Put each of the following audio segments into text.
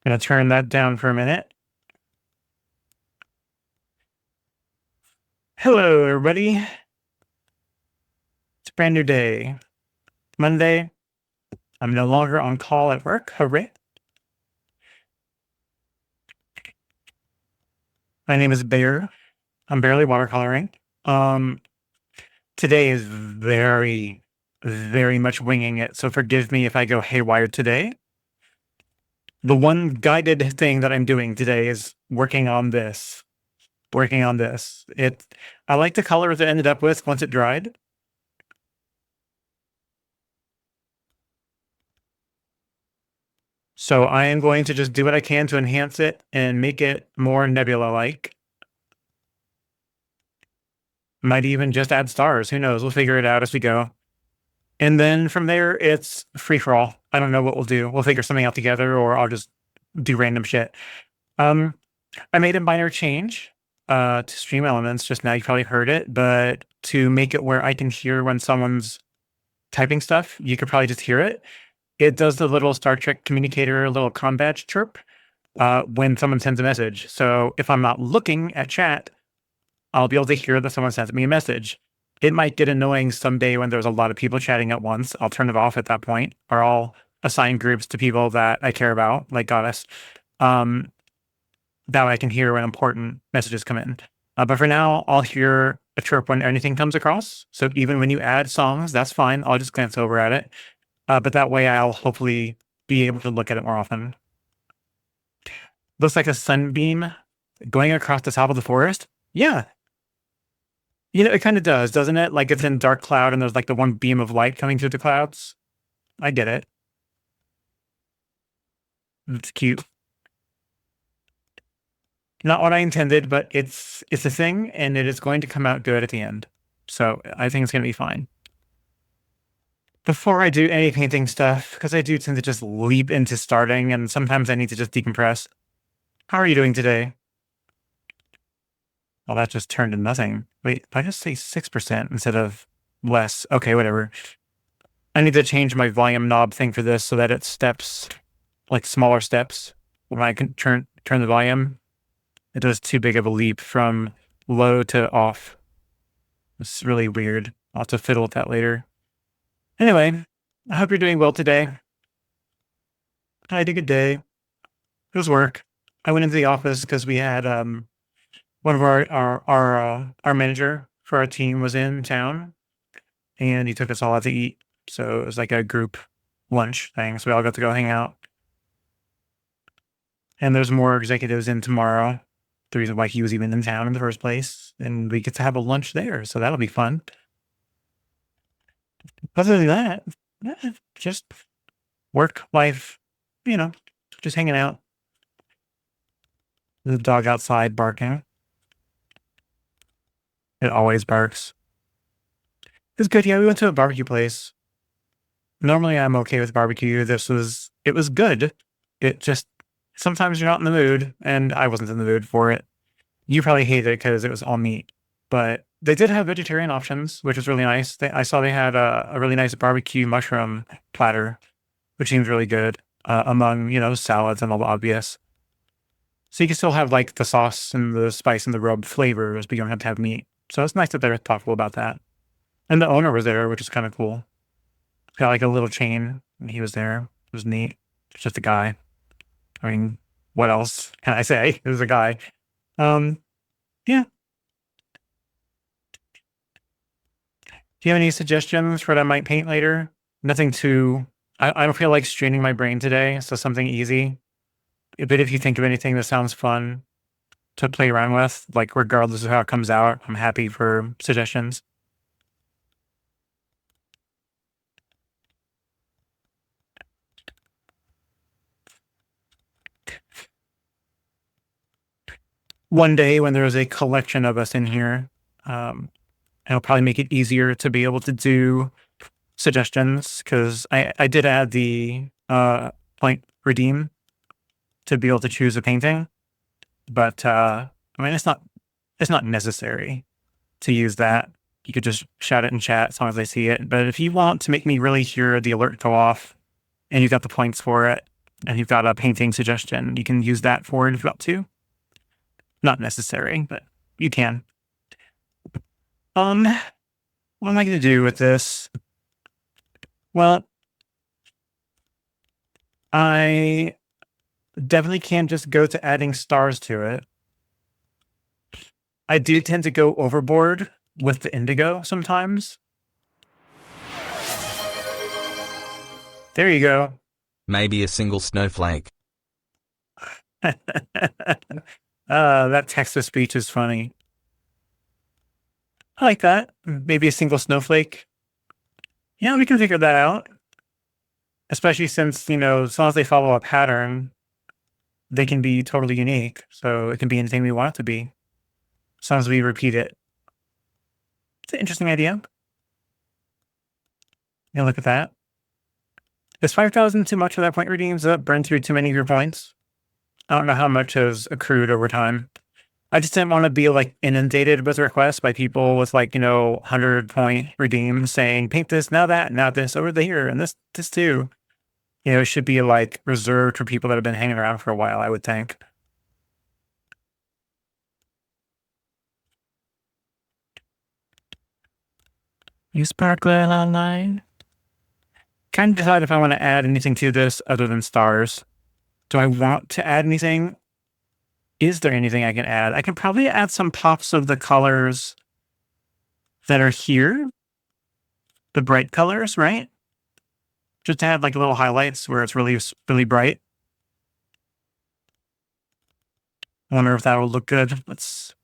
Gonna turn that down for a minute. Hello, everybody. It's a brand new day. Monday. I'm no longer on call at work. Hooray. My name is Bear. I'm barely watercoloring. Um, Today is very, very much winging it. So forgive me if I go haywire today. The one guided thing that I'm doing today is working on this. I like the colors it ended up with once it dried. So I am going to just do what I can to enhance it and make it more nebula-like. Might even just add stars. Who knows? We'll figure it out as we go. And then from there, it's free for all. I don't know what we'll do. We'll figure something out together, or I'll just do random shit. I made a minor change to Stream Elements just now. You probably heard it, but to make it where I can hear when someone's typing stuff, you could probably just hear it. It does the little Star Trek communicator, little comm badge chirp when someone sends a message. So if I'm not looking at chat, I'll be able to hear that someone sends me a message. It might get annoying someday when there's a lot of people chatting at once. I'll turn it off at that point, or I'll assign groups to people that I care about, like Goddess. That way I can hear when important messages come in. But for now, I'll hear a chirp when anything comes across. So even when you add songs, that's fine. I'll just glance over at it. But that way I'll hopefully be able to look at it more often. Looks like a sunbeam going across the top of the forest. Yeah. You know, it kind of does, doesn't it? Like it's in dark cloud and there's like the one beam of light coming through the clouds. I get it. It's cute. Not what I intended, but it's a thing and it is going to come out good at the end. So I think it's going to be fine. Before I do any painting stuff, because I do tend to just leap into starting and sometimes I need to just decompress. How are you doing today? Well, that just turned to nothing. Wait, did I just say 6% instead of less? Okay, whatever. I need to change my volume knob thing for this so that it steps, like smaller steps. When I can turn the volume, it does too big of a leap from low to off. It's really weird. I'll have to fiddle with that later. Anyway, I hope you're doing well today. I had a good day. It was work. I went into the office because we had one of our manager for our team was in town, and he took us all out to eat. So it was like a group lunch thing. So we all got to go hang out. And there's more executives in tomorrow. The reason why he was even in town in the first place, and we get to have a lunch there. So that'll be fun. Other than that, just work, life, you know, just hanging out. The dog outside barking. It always barks. It's good. Yeah, we went to a barbecue place. Normally I'm okay with barbecue. It was good. It just, sometimes you're not in the mood, and I wasn't in the mood for it. You probably hate it because it was all meat, but they did have vegetarian options, which was really nice. I saw they had a really nice barbecue mushroom platter, which seems really good among, you know, salads and all the obvious. So you can still have like the sauce and the spice and the rub flavors, but you don't have to have meat. So it's nice that they're thoughtful about that. And the owner was there, which is kind of cool. Got like a little chain, and he was there. It was neat. It's just a guy. I mean, what else can I say? It was a guy. Yeah. Do you have any suggestions for what I might paint later? Nothing too. I don't feel like straining my brain today, so something easy. But if you think of anything that sounds fun to play around with, like regardless of how it comes out, I'm happy for suggestions. One day when there's a collection of us in here, it'll probably make it easier to be able to do suggestions because I did add the point redeem to be able to choose a painting, but I mean it's not necessary to use that. You could just shout it in chat as long as I see it. But if you want to make me really hear the alert go off and you got the points for it, and you've got a painting suggestion, you can use that for it if you want to. Not necessary, but you can. What am I going to do with this? Well, I definitely can't just go to adding stars to it. I do tend to go overboard with the indigo sometimes. There you go. Maybe a single snowflake. That text-to-speech is funny. I like that. Maybe a single snowflake. Yeah, we can figure that out. Especially since, as long as they follow a pattern, they can be totally unique. So it can be anything we want it to be. As long as we repeat it. It's an interesting idea. Yeah, look at that. Is 5,000 too much for that point redeems? Does that burn through too many of your points? I don't know how much has accrued over time. I just didn't want to be like inundated with requests by people with 100-point redeems saying, paint this, now that, now this, over there, and this too. It should be reserved for people that have been hanging around for a while, I would think. You sparkling online. Kind of decide if I want to add anything to this other than stars. Do I want to add anything? Is there anything I can add? I can probably add some pops of the colors that are here. The bright colors, right? Just to add little highlights where it's really, really bright. I wonder if that will look good. Let's,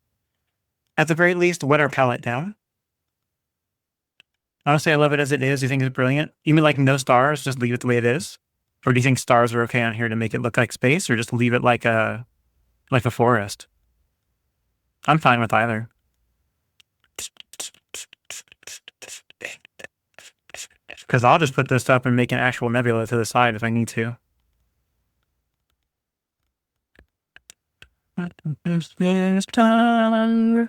at the very least, wet our palette down. Honestly, I love it as it is. Do you think it's brilliant? You mean no stars, just leave it the way it is? Or do you think stars are okay on here to make it look like space, or just leave it like a forest? I'm fine with either. Because I'll just put this up and make an actual nebula to the side if I need to. This time.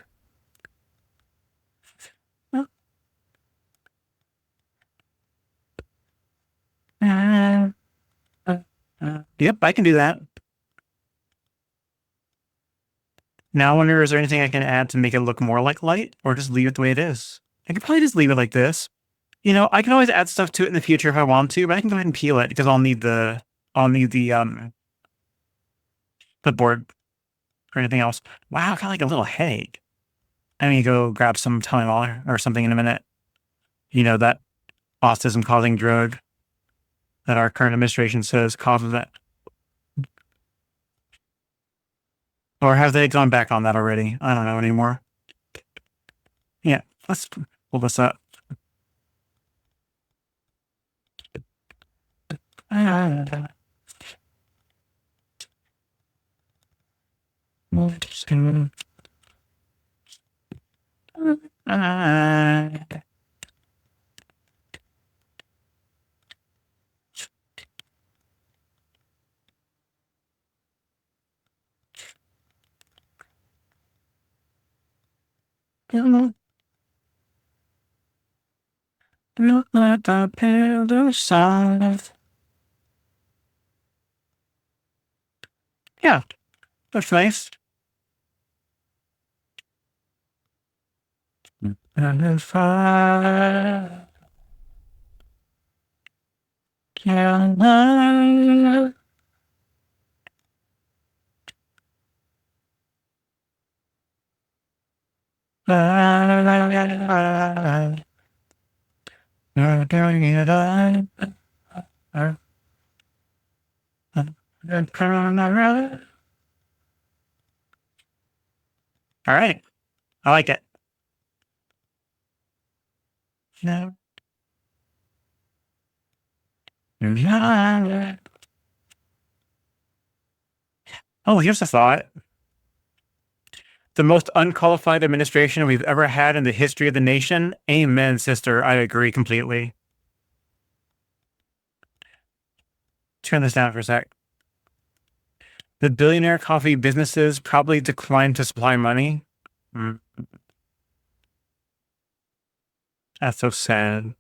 Yep, I can do that. Now I wonder, is there anything I can add to make it look more like light, or just leave it the way it is? I could probably just leave it like this. I can always add stuff to it in the future if I want to, but I can go ahead and peel it because I'll need the clipboard or anything else. Wow, I got a little headache. I'm gonna go grab some Tylenol or something in a minute. That autism causing drug that our current administration says causes that. Or have they gone back on that already? I don't know anymore. Yeah, let's pull this up. Look at the pillar side. Yeah, that's nice. And if I can all right, I like it. No. Oh, here's a thought. The most unqualified administration we've ever had in the history of the nation. Amen, sister. I agree completely. Turn this down for a sec. The billionaire coffee businesses probably declined to supply money. That's so sad.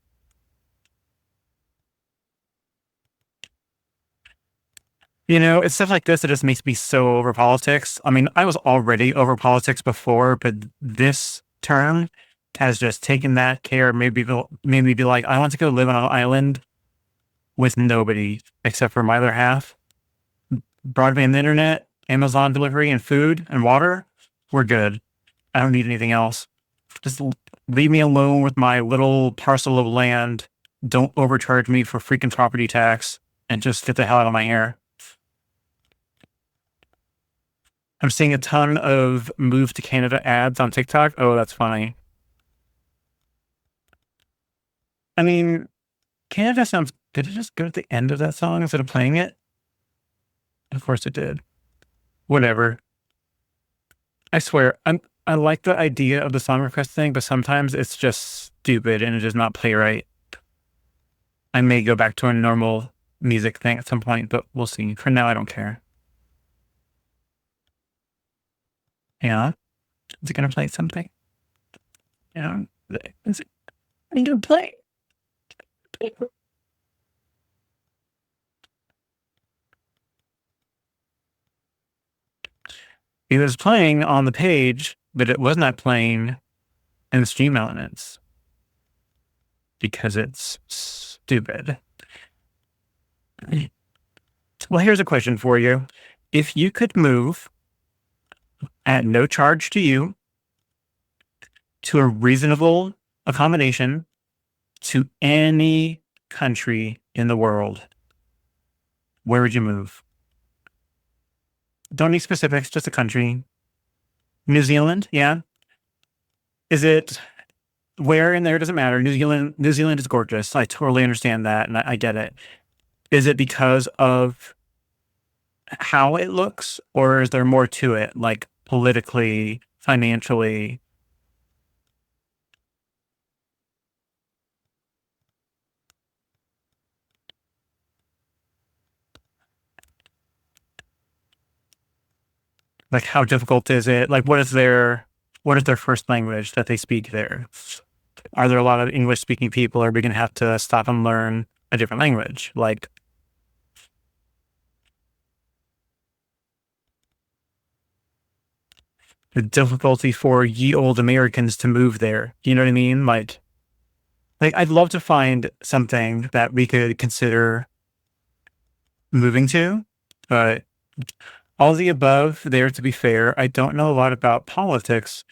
You know, it's stuff like this that just makes me so over politics. I mean, I was already over politics before, but this term has just taken that care, made me be like, I want to go live on an island with nobody except for my other half. Broadband internet, Amazon delivery, and food and water. We're good. I don't need anything else. Just leave me alone with my little parcel of land. Don't overcharge me for freaking property tax and just get the hell out of my hair. I'm seeing a ton of move to Canada ads on TikTok. Oh, that's funny. I mean, Canada sounds. Did it just go to the end of that song instead of playing it? Of course it did. Whatever. I swear, I like the idea of the song request thing, but sometimes it's just stupid and it does not play right. I may go back to a normal music thing at some point, but we'll see. For now, I don't care. Yeah. Is it gonna play something? Yeah. Is it gonna play? It was playing on the page, but it was not playing in the stream elements because it's stupid. Well, here's a question for you. If you could move at no charge to you to a reasonable accommodation to any country in the world, where would you move? Don't need specifics, just a country. New Zealand, yeah. Is it where in there? Doesn't matter. New Zealand is gorgeous. I totally understand that, and I get it. Is it because of how it looks, or is there more to it, like politically, financially? Like, how difficult is it? Like, what is their first language that they speak there? Are there a lot of English speaking people? Are we going to have to stop and learn a different language? Like, the difficulty for ye old Americans to move there. You know what I mean? Like I'd love to find something that we could consider moving to, but all the above there, to be fair, I don't know a lot about politics,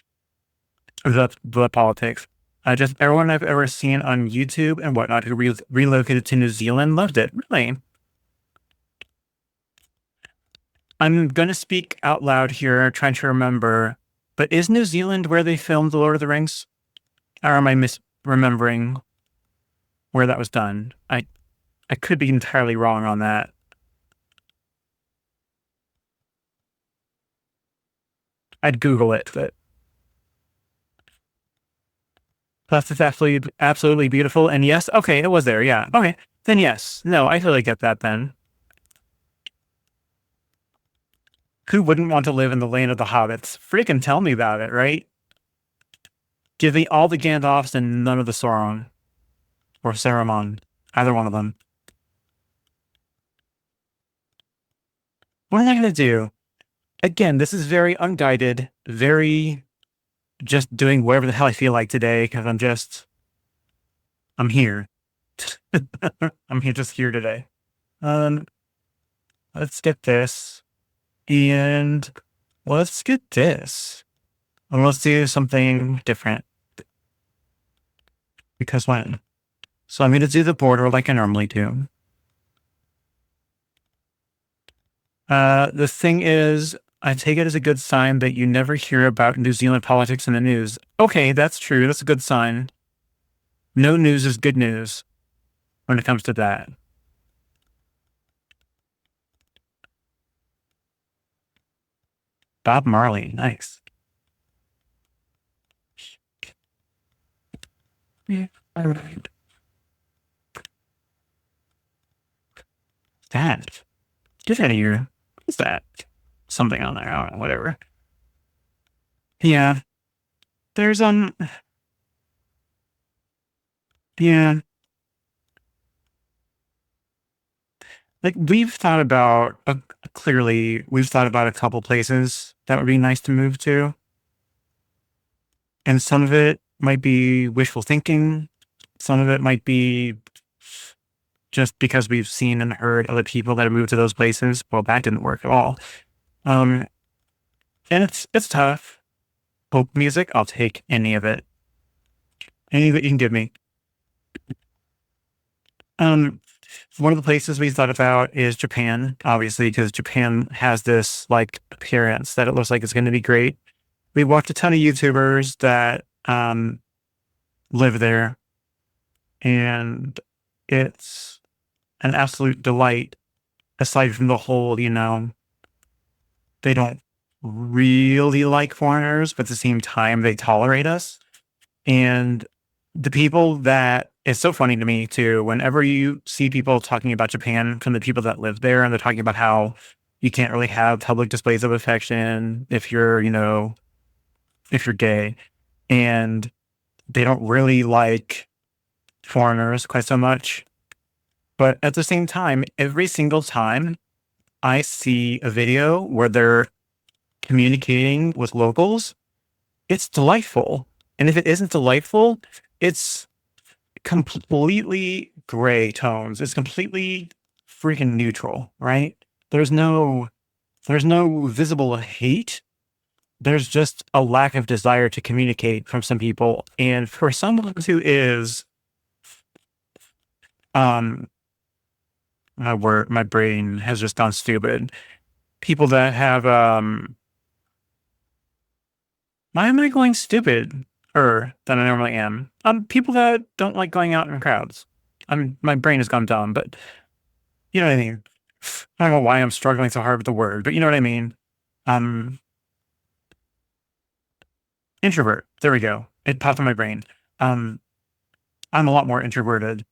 the politics. Just everyone I've ever seen on YouTube and whatnot who relocated to New Zealand loved it. Really. I'm going to speak out loud here, trying to remember, but is New Zealand where they filmed The Lord of the Rings? Or am I misremembering where that was done? I could be entirely wrong on that. I'd Google it, but plus it's absolutely beautiful. And yes, okay, it was there. Yeah. Okay. Then yes. No, I totally get that then. Who wouldn't want to live in the land of the hobbits? Freaking tell me about it, right? Give me all the Gandalfs and none of the Sauron. Or Saruman. Either one of them. What am I going to do? Again, this is very unguided, very just doing whatever the hell I feel like today because I'm here. I'm here just here today. Let's get this. And let's get this. And let's do something different. Because when? So I'm going to do the border like I normally do. The thing is, I take it as a good sign that you never hear about New Zealand politics in the news. Okay, that's true. That's a good sign. No news is good news when it comes to that. Bob Marley, nice. Yeah, all right. That. Get out of here. What's that? Something on there. I don't know, whatever. Yeah. There's yeah. Like we've thought about clearly, we've thought about a couple places that would be nice to move to, and some of it might be wishful thinking. Some of it might be just because we've seen and heard other people that have moved to those places. Well, that didn't work at all. Um, and it's tough. Folk music, I'll take any of it. Any that you can give me. Um, one of the places we thought about is Japan, obviously, because Japan has this like appearance that it looks like it's going to be great. We watched a ton of YouTubers that live there, and it's an absolute delight. Aside from the whole, they don't really like foreigners, but at the same time, they tolerate us. And the people that it's so funny to me too, whenever you see people talking about Japan from the people that live there, and they're talking about how you can't really have public displays of affection if you're, if you're gay, and they don't really like foreigners quite so much. But at the same time, every single time I see a video where they're communicating with locals, it's delightful. And if it isn't delightful, it's completely gray tones. It's completely freaking neutral, right? There's no there's no visible hate. There's just a lack of desire to communicate from some people. And for someone who is um where my brain has just gone stupid. People that have why am I going stupid than I normally am? People that don't like going out in crowds. My brain has gone dumb, but you know what I mean. I don't know why I'm struggling so hard with the word, but you know what I mean. Um, introvert. There we go. It popped in my brain. Um, I'm a lot more introverted,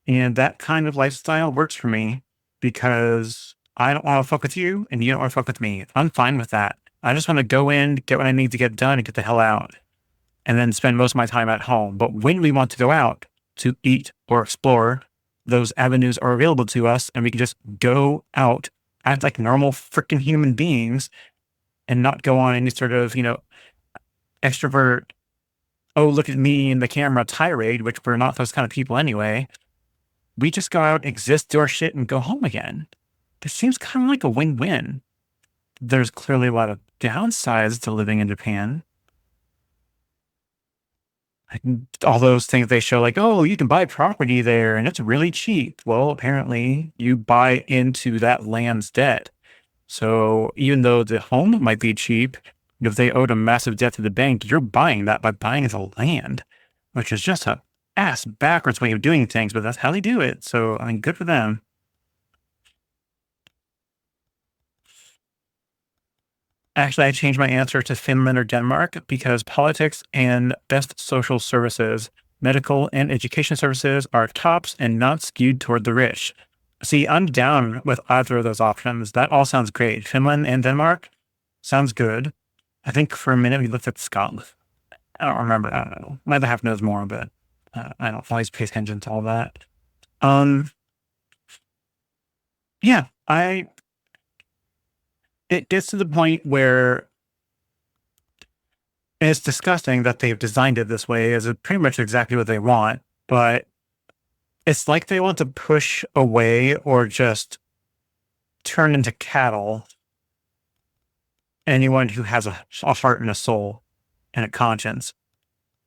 and that kind of lifestyle works for me because I don't want to fuck with you, and you don't want to fuck with me. I'm fine with that. I just want to go in, get what I need to get done, and get the hell out, and then spend most of my time at home. But when we want to go out to eat or explore, those avenues are available to us, and we can just go out, act like normal freaking human beings, and not go on any sort of, extrovert, oh, look at me in the camera tirade, which we're not those kind of people anyway. We just go out, exist, do our shit, and go home again. This seems kind of like a win-win. There's clearly a lot of downsides to living in Japan. All those things they show, like, oh, you can buy property there and it's really cheap. Well, apparently you buy into that land's debt. So even though the home might be cheap, if they owed a massive debt to the bank, you're buying that by buying the land, which is just a ass backwards way of doing things, but that's how they do it. So I mean, good for them. Actually, I changed my answer to Finland or Denmark because politics and best social services, medical and education services are tops and not skewed toward the rich. See, I'm down with either of those options. That all sounds great. Finland and Denmark sounds good. I think for a minute we looked at Scotland. I don't remember. I don't know. My other half knows more, but I don't always pay attention to all that. Um, yeah, it gets to the point where it's disgusting that they've designed it this way, is pretty much exactly what they want, but it's like they want to push away or just turn into cattle anyone who has a heart and a soul and a conscience.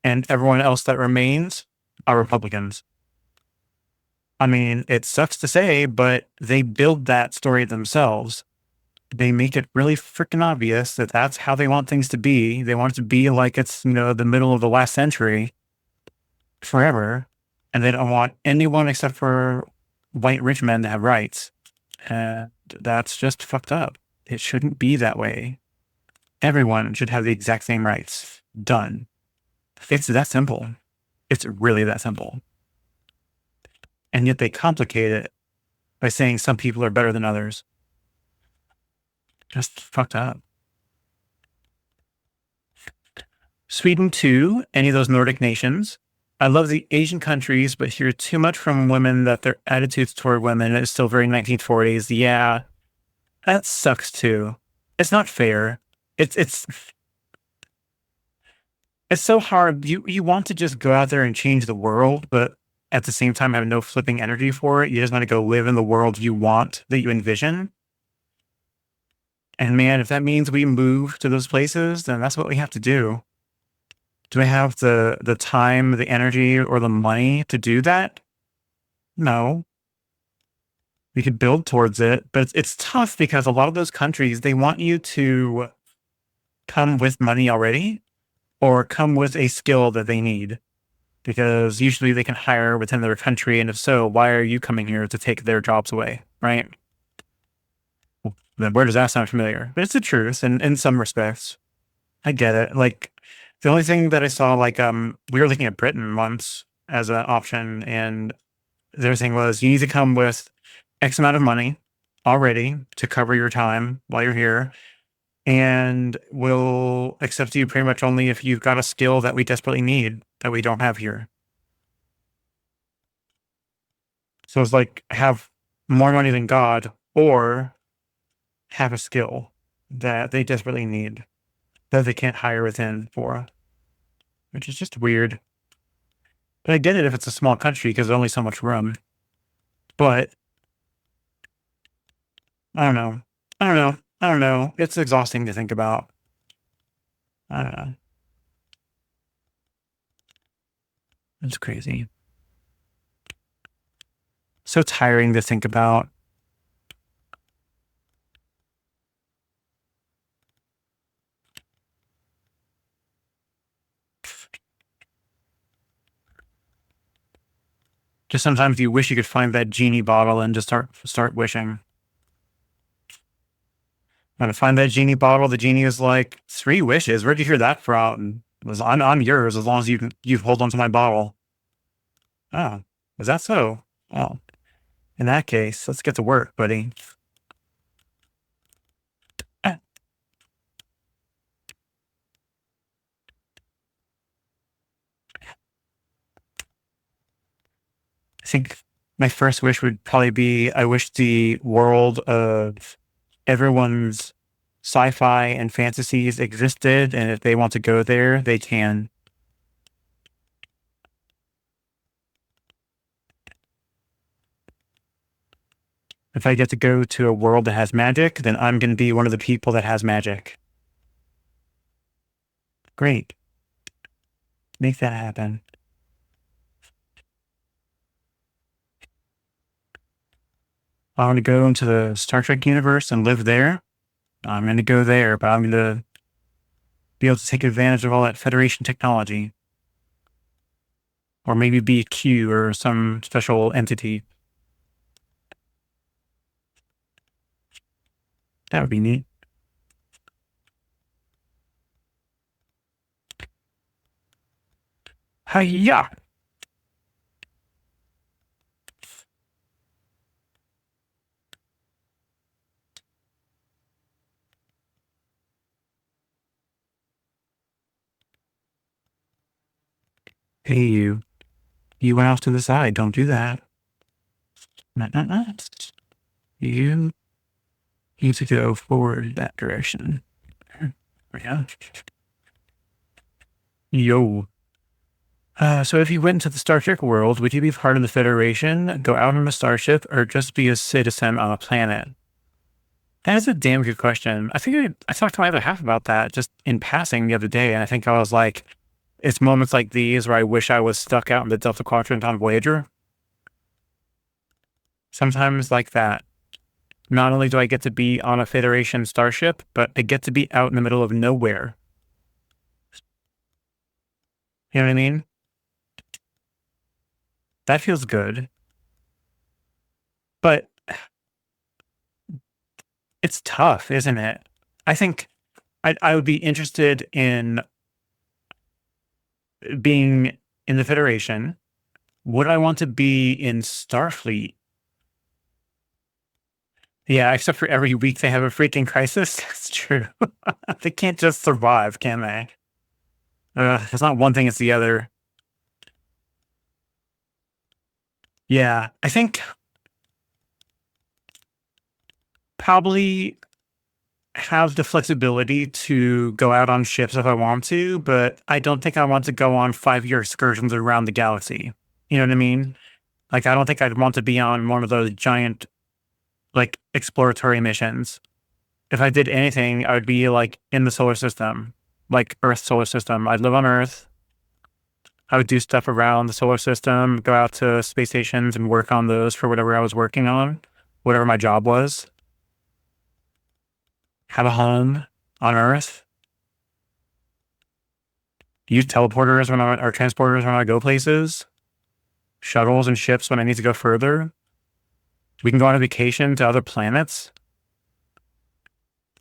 And everyone else that remains are Republicans. I mean, it sucks to say, but they build that story themselves. They make it really freaking obvious that that's how they want things to be. They want it to be like it's, the middle of the last century forever. And they don't want anyone except for white rich men to have rights. And that's just fucked up. It shouldn't be that way. Everyone should have the exact same rights. Done. It's that simple. It's really that simple. And yet they complicate it by saying some people are better than others. Just fucked up. Sweden too, any of those Nordic nations, I love the Asian countries, but hear too much from women that their attitudes toward women is still very 1940s. Yeah, that sucks too. It's not fair. It's so hard. You want to just go out there and change the world, but at the same time have no flipping energy for it. You just want to go live in the world you want, that you envision. And man, if that means we move to those places, then that's what we have to do. Do I have the time, the energy, or the money to do that? No. We could build towards it, but it's tough because a lot of those countries, they want you to come with money already or come with a skill that they need, because usually they can hire within their country. And if so, why are you coming here to take their jobs away? Right? Then where does that sound familiar? But it's the truth in some respects. I get it. Like the only thing that I saw, like, we were looking at Britain once as an option, and their thing was you need to come with X amount of money already to cover your time while you're here. And we'll accept you pretty much only if you've got a skill that we desperately need that we don't have here. So it's like have more money than God or have a skill that they desperately need that they can't hire within for, which is just weird. But I get it if it's a small country because there's only so much room. But I don't know. I don't know. It's exhausting to think about. I don't know. It's crazy. So tiring to think about. Just sometimes you wish you could find that genie bottle and just start wishing. When I find that genie bottle, the genie is like, 3 wishes. Where'd you hear that from? It was, I'm yours as long as you hold on to my bottle. Oh, is that so? Oh, in that case, let's get to work, buddy. I think my first wish would probably be I wish the world of everyone's sci-fi and fantasies existed, and if they want to go there, they can. If I get to go to a world that has magic, then I'm going to be one of the people that has magic. Great. Make that happen. I want to go into the Star Trek universe and live there. I'm going to go there, but I'm going to be able to take advantage of all that Federation technology. Or maybe be Q or some special entity. That would be neat. Hiya! Hey, you. You went off to the side. Don't do that. Not. You need to go forward that direction. Yeah. Yo. So if you went into the Star Trek world, would you be part of the Federation, go out on a starship, or just be a citizen on a planet? That is a damn good question. I think I talked to my other half about that just in passing the other day, and I think I was like, it's moments like these where I wish I was stuck out in the Delta Quadrant on Voyager. Sometimes like that. Not only do I get to be on a Federation starship, but I get to be out in the middle of nowhere. You know what I mean? That feels good. But it's tough, isn't it? I think I would be interested in being in the Federation. Would I want to be in Starfleet? Yeah, except for every week they have a freaking crisis. That's true. They can't just survive, can they? It's not one thing, it's the other. Yeah, I think probably have the flexibility to go out on ships if I want to, but I don't think I want to go on 5-year excursions around the galaxy. You know what I mean? Like, I don't think I'd want to be on one of those giant, like, exploratory missions. If I did anything, I would be like in the solar system, like Earth solar system. I'd live on Earth. I would do stuff around the solar system, go out to space stations and work on those for whatever I was working on, whatever my job was. Have a home on Earth. Use teleporters or transporters when I go places. Shuttles and ships when I need to go further. We can go on a vacation to other planets.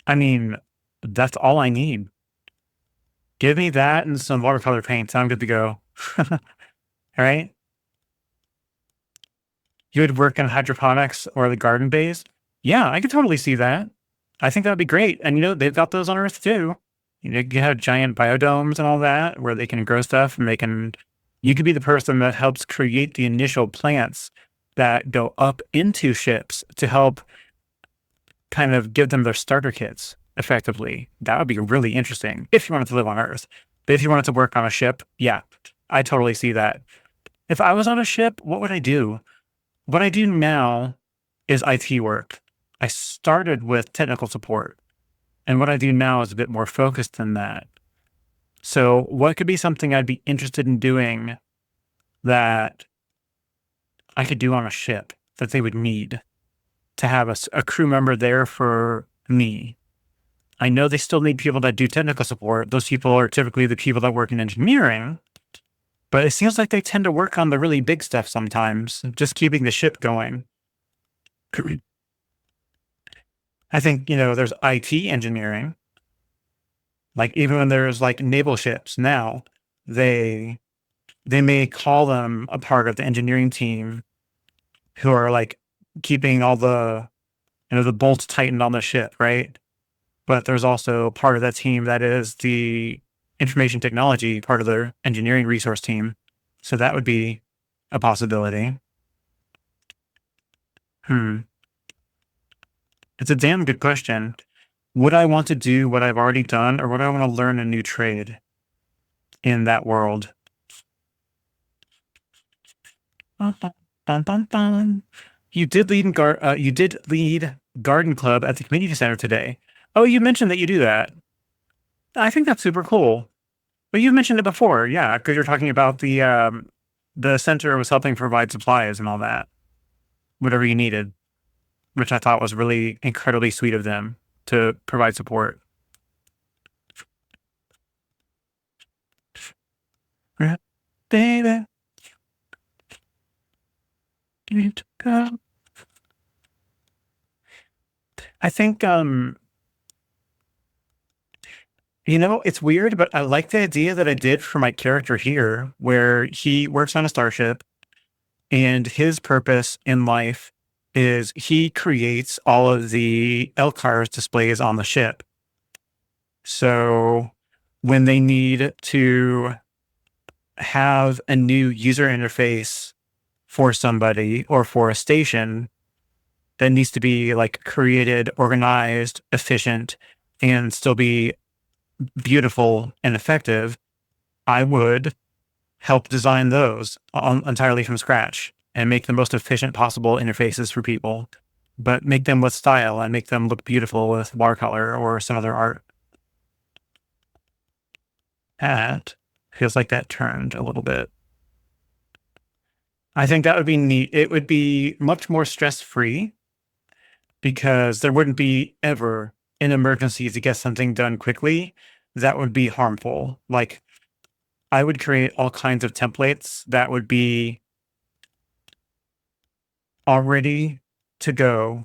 I mean, that's all I need. Give me that and some watercolor paint. I'm good to go. All right. You would work in hydroponics or the garden base. Yeah, I could totally see that. I think that would be great. And they've got those on Earth too. You have giant biodomes and all that where they can grow stuff and you could be the person that helps create the initial plants that go up into ships to help kind of give them their starter kits effectively. That would be really interesting if you wanted to live on Earth. But if you wanted to work on a ship, yeah, I totally see that. If I was on a ship, what would I do? What I do now is IT work. I started with technical support, and what I do now is a bit more focused than that. So what could be something I'd be interested in doing that I could do on a ship that they would need to have a crew member there for me? I know they still need people that do technical support. Those people are typically the people that work in engineering, but it seems like they tend to work on the really big stuff sometimes, just keeping the ship going. I think, there's IT engineering. Like even when there's like naval ships now, they they may call them a part of the engineering team who are like keeping all the bolts tightened on the ship, right? But there's also part of that team that is the information technology part of their engineering resource team. So that would be a possibility. Hmm. It's a damn good question. Would I want to do what I've already done, or would I want to learn a new trade in that world? Dun, dun, dun, dun, dun. You did lead garden club at the community center today. Oh, you mentioned that you do that. I think that's super cool. But you've mentioned it before, yeah, because you're talking about the center was helping provide supplies and all that, whatever you needed, which I thought was really incredibly sweet of them to provide support. Yeah, baby, you need to go. I think it's weird, but I like the idea that I did for my character here, where he works on a starship and his purpose in life is he creates all of the LCARS displays on the ship. So when they need to have a new user interface for somebody or for a station that needs to be like created, organized, efficient, and still be beautiful and effective, I would help design those entirely from scratch and make the most efficient possible interfaces for people, but make them with style and make them look beautiful with watercolor or some other art. That feels like that turned a little bit. I think that would be neat. It would be much more stress free because there wouldn't be ever an emergency to get something done quickly that would be harmful. Like I would create all kinds of templates that would be all ready to go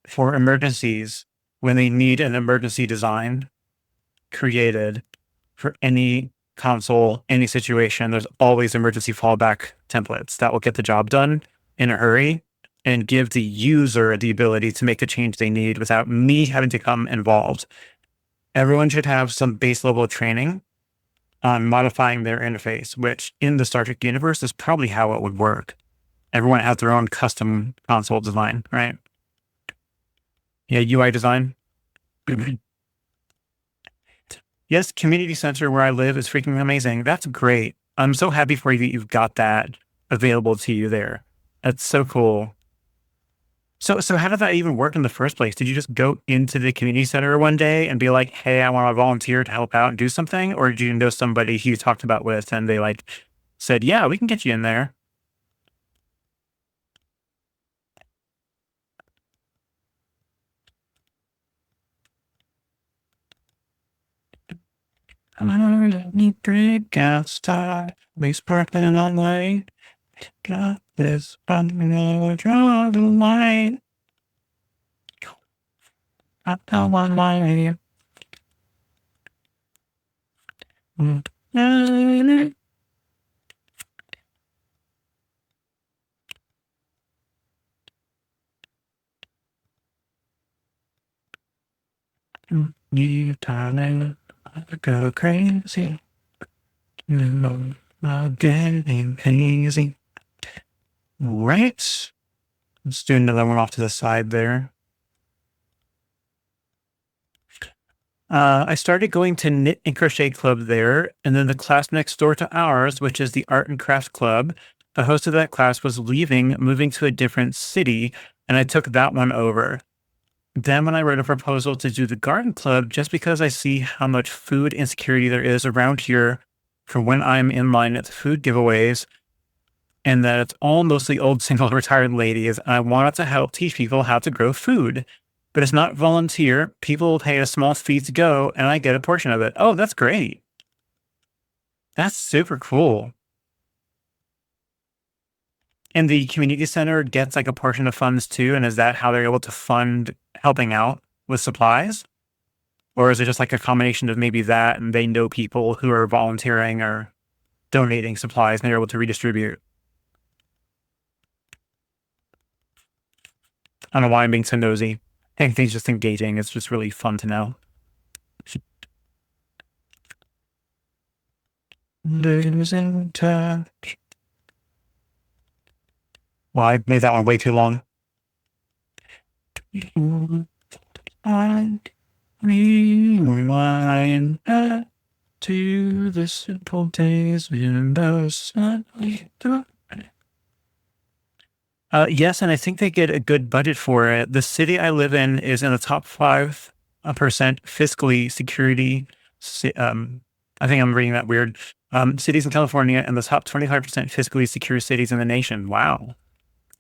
for emergencies when they need an emergency design created for any console, any situation. There's always emergency fallback templates that will get the job done in a hurry and give the user the ability to make the change they need without me having to come involved. Everyone should have some base level training on modifying their interface, which in the Star Trek universe is probably how it would work. Everyone has their own custom console design, right? Yeah, UI design. Yes, community center where I live is freaking amazing. That's great. I'm so happy for you that you've got that available to you there. That's so cool. So how did that even work in the first place? Did you just go into the community center one day and be like, "Hey, I want to volunteer to help out and do something," or did you know somebody who you talked about with and they like said, "Yeah, we can get you in there." Underneath the gas tire, we sparkling on light. Got this running draw the line. I don't want my you darling, I go crazy. I'm getting hazy. Right. Let's do another one off to the side there. I started going to Knit and Crochet Club there, and then the class next door to ours, which is the Art and Craft Club. The host of that class was leaving, moving to a different city, and I took that one over. Then when I wrote a proposal to do the garden club, just because I see how much food insecurity there is around here for when I'm in line at the food giveaways, and that it's all mostly old single retired ladies, and I wanted to help teach people how to grow food. But it's not volunteer. People will pay a small fee to go, and I get a portion of it. Oh, that's great. That's super cool. And the community center gets like a portion of funds too. And is that how they're able to fund helping out with supplies? Or is it just like a combination of maybe that and they know people who are volunteering or donating supplies and they're able to redistribute? I don't know why I'm being so nosy. I think things just engaging. It's just really fun to know. Losing touch. Well, I made that one way too long. Rewind to the simple days when the sun. Yes, and I think they get a good budget for it. The city I live in is in the top 5% fiscally security. I think I'm reading that weird. Cities in California and the top 25% fiscally secure cities in the nation. Wow.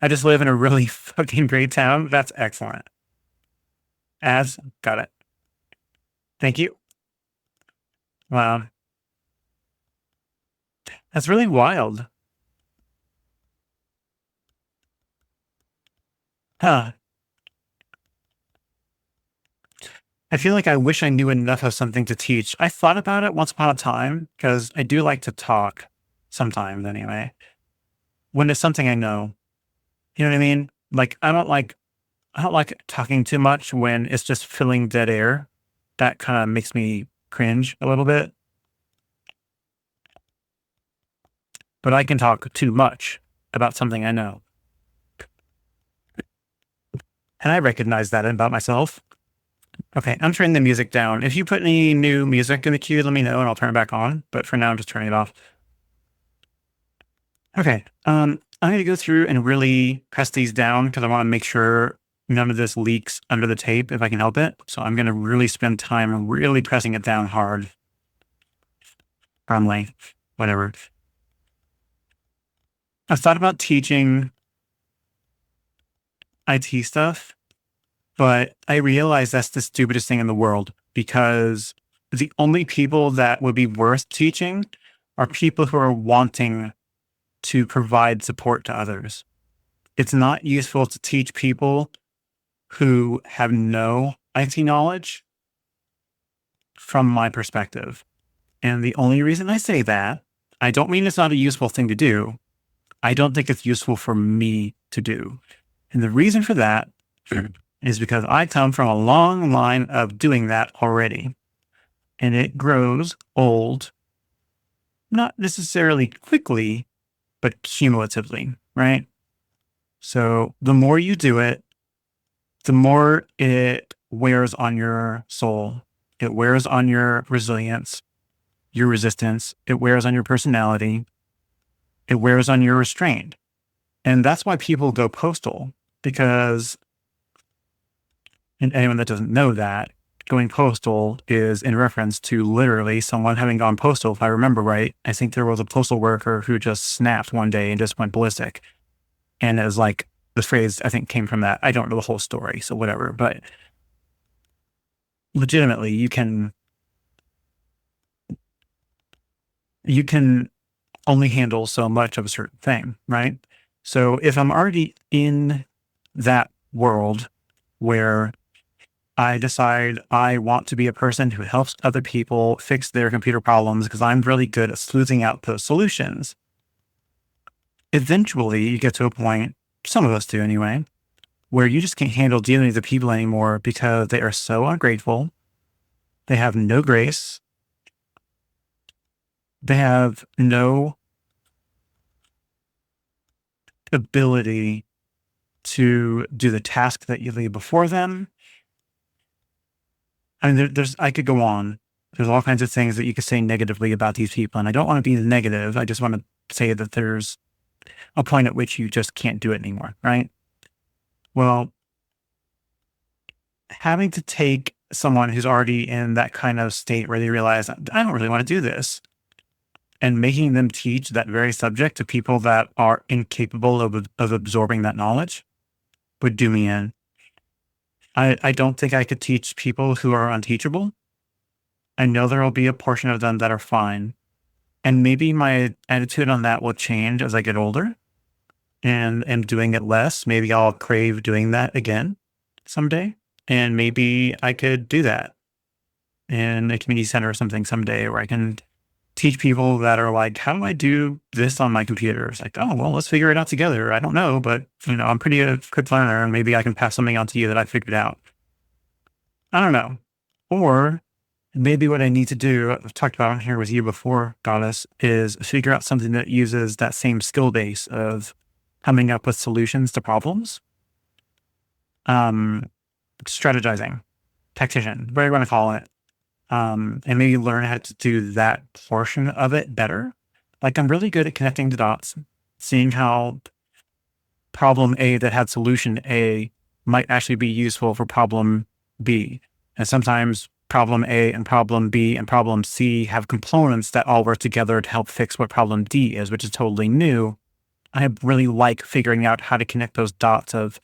I just live in a really fucking great town. That's excellent. Got it. Thank you. Wow. That's really wild. Huh. I feel like I wish I knew enough of something to teach. I thought about it once upon a time because I do like to talk sometimes anyway. When it's something I know, you know what I mean? Like I don't like talking too much when it's just filling dead air. That kind of makes me cringe a little bit. But I can talk too much about something I know. And I recognize that about myself. Okay, I'm turning the music down. If you put any new music in the queue, let me know and I'll turn it back on. But for now, I'm just turning it off. Okay, I'm going to go through and really press these down because I want to make sure none of this leaks under the tape if I can help it. So I'm going to really spend time really pressing it down hard. Firmly, whatever. I've thought about teaching IT stuff, but I realize that's the stupidest thing in the world because the only people that would be worth teaching are people who are wanting to provide support to others. It's not useful to teach people who have no IT knowledge from my perspective. And the only reason I say that, I don't mean it's not a useful thing to do. I don't think it's useful for me to do. And the reason for that is because I come from a long line of doing that already. And it grows old, not necessarily quickly, but cumulatively, right? So the more you do it, the more it wears on your soul. It wears on your resilience, your resistance. It wears on your personality. It wears on your restraint. And that's why people go postal, because, and anyone that doesn't know that, going postal is in reference to literally someone having gone postal. If I remember right, I think there was a postal worker who just snapped one day and just went ballistic. And it was like, the phrase I think came from that. I don't know the whole story, so whatever. But legitimately, you can only handle so much of a certain thing, right? So if I'm already in that world where I decide I want to be a person who helps other people fix their computer problems because I'm really good at sleuthing out those solutions, eventually you get to a point, some of us do anyway, where you just can't handle dealing with the people anymore because they are so ungrateful. They have no grace. They have no ability to do the task that you lay before them. I mean, I could go on. There's all kinds of things that you could say negatively about these people. And I don't want to be negative. I just want to say that there's a point at which you just can't do it anymore, right? Well, having to take someone who's already in that kind of state where they realize, I don't really want to do this, and making them teach that very subject to people that are incapable of absorbing that knowledge would do me in. I don't think I could teach people who are unteachable. I know there will be a portion of them that are fine. And maybe my attitude on that will change as I get older and am doing it less. Maybe I'll crave doing that again someday. And maybe I could do that in a community center or something someday where I can teach people that are like, how do I do this on my computer? It's like, oh, well, let's figure it out together. I don't know, but I'm pretty a good learner and maybe I can pass something on to you that I figured out. I don't know. Or maybe what I need to do, I've talked about here with you before, Goddess, is figure out something that uses that same skill base of coming up with solutions to problems. Strategizing, tactician, whatever you want to call it. And maybe learn how to do that portion of it better. Like I'm really good at connecting the dots, seeing how problem A that had solution A might actually be useful for problem B. And sometimes problem A and problem B and problem C have components that all work together to help fix what problem D is, which is totally new. I really like figuring out how to connect those dots of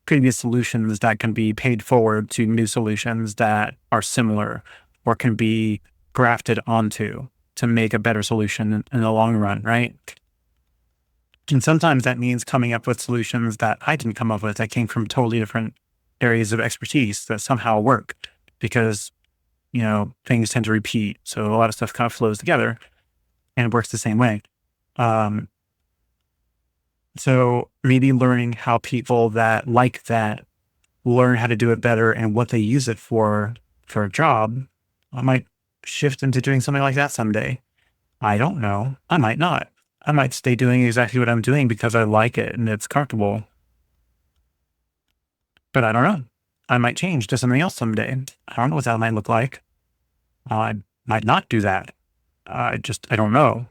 previous solutions that can be paid forward to new solutions that are similar or can be grafted onto to make a better solution in the long run, right? And sometimes that means coming up with solutions that I didn't come up with, that came from totally different areas of expertise that somehow work because, things tend to repeat. So a lot of stuff kind of flows together and works the same way. So maybe learning how people that like that learn how to do it better and what they use it for a job, I might shift into doing something like that someday. I don't know. I might not. I might stay doing exactly what I'm doing because I like it and it's comfortable. But I don't know. I might change to something else someday. I don't know what that might look like. I might not do that. I don't know.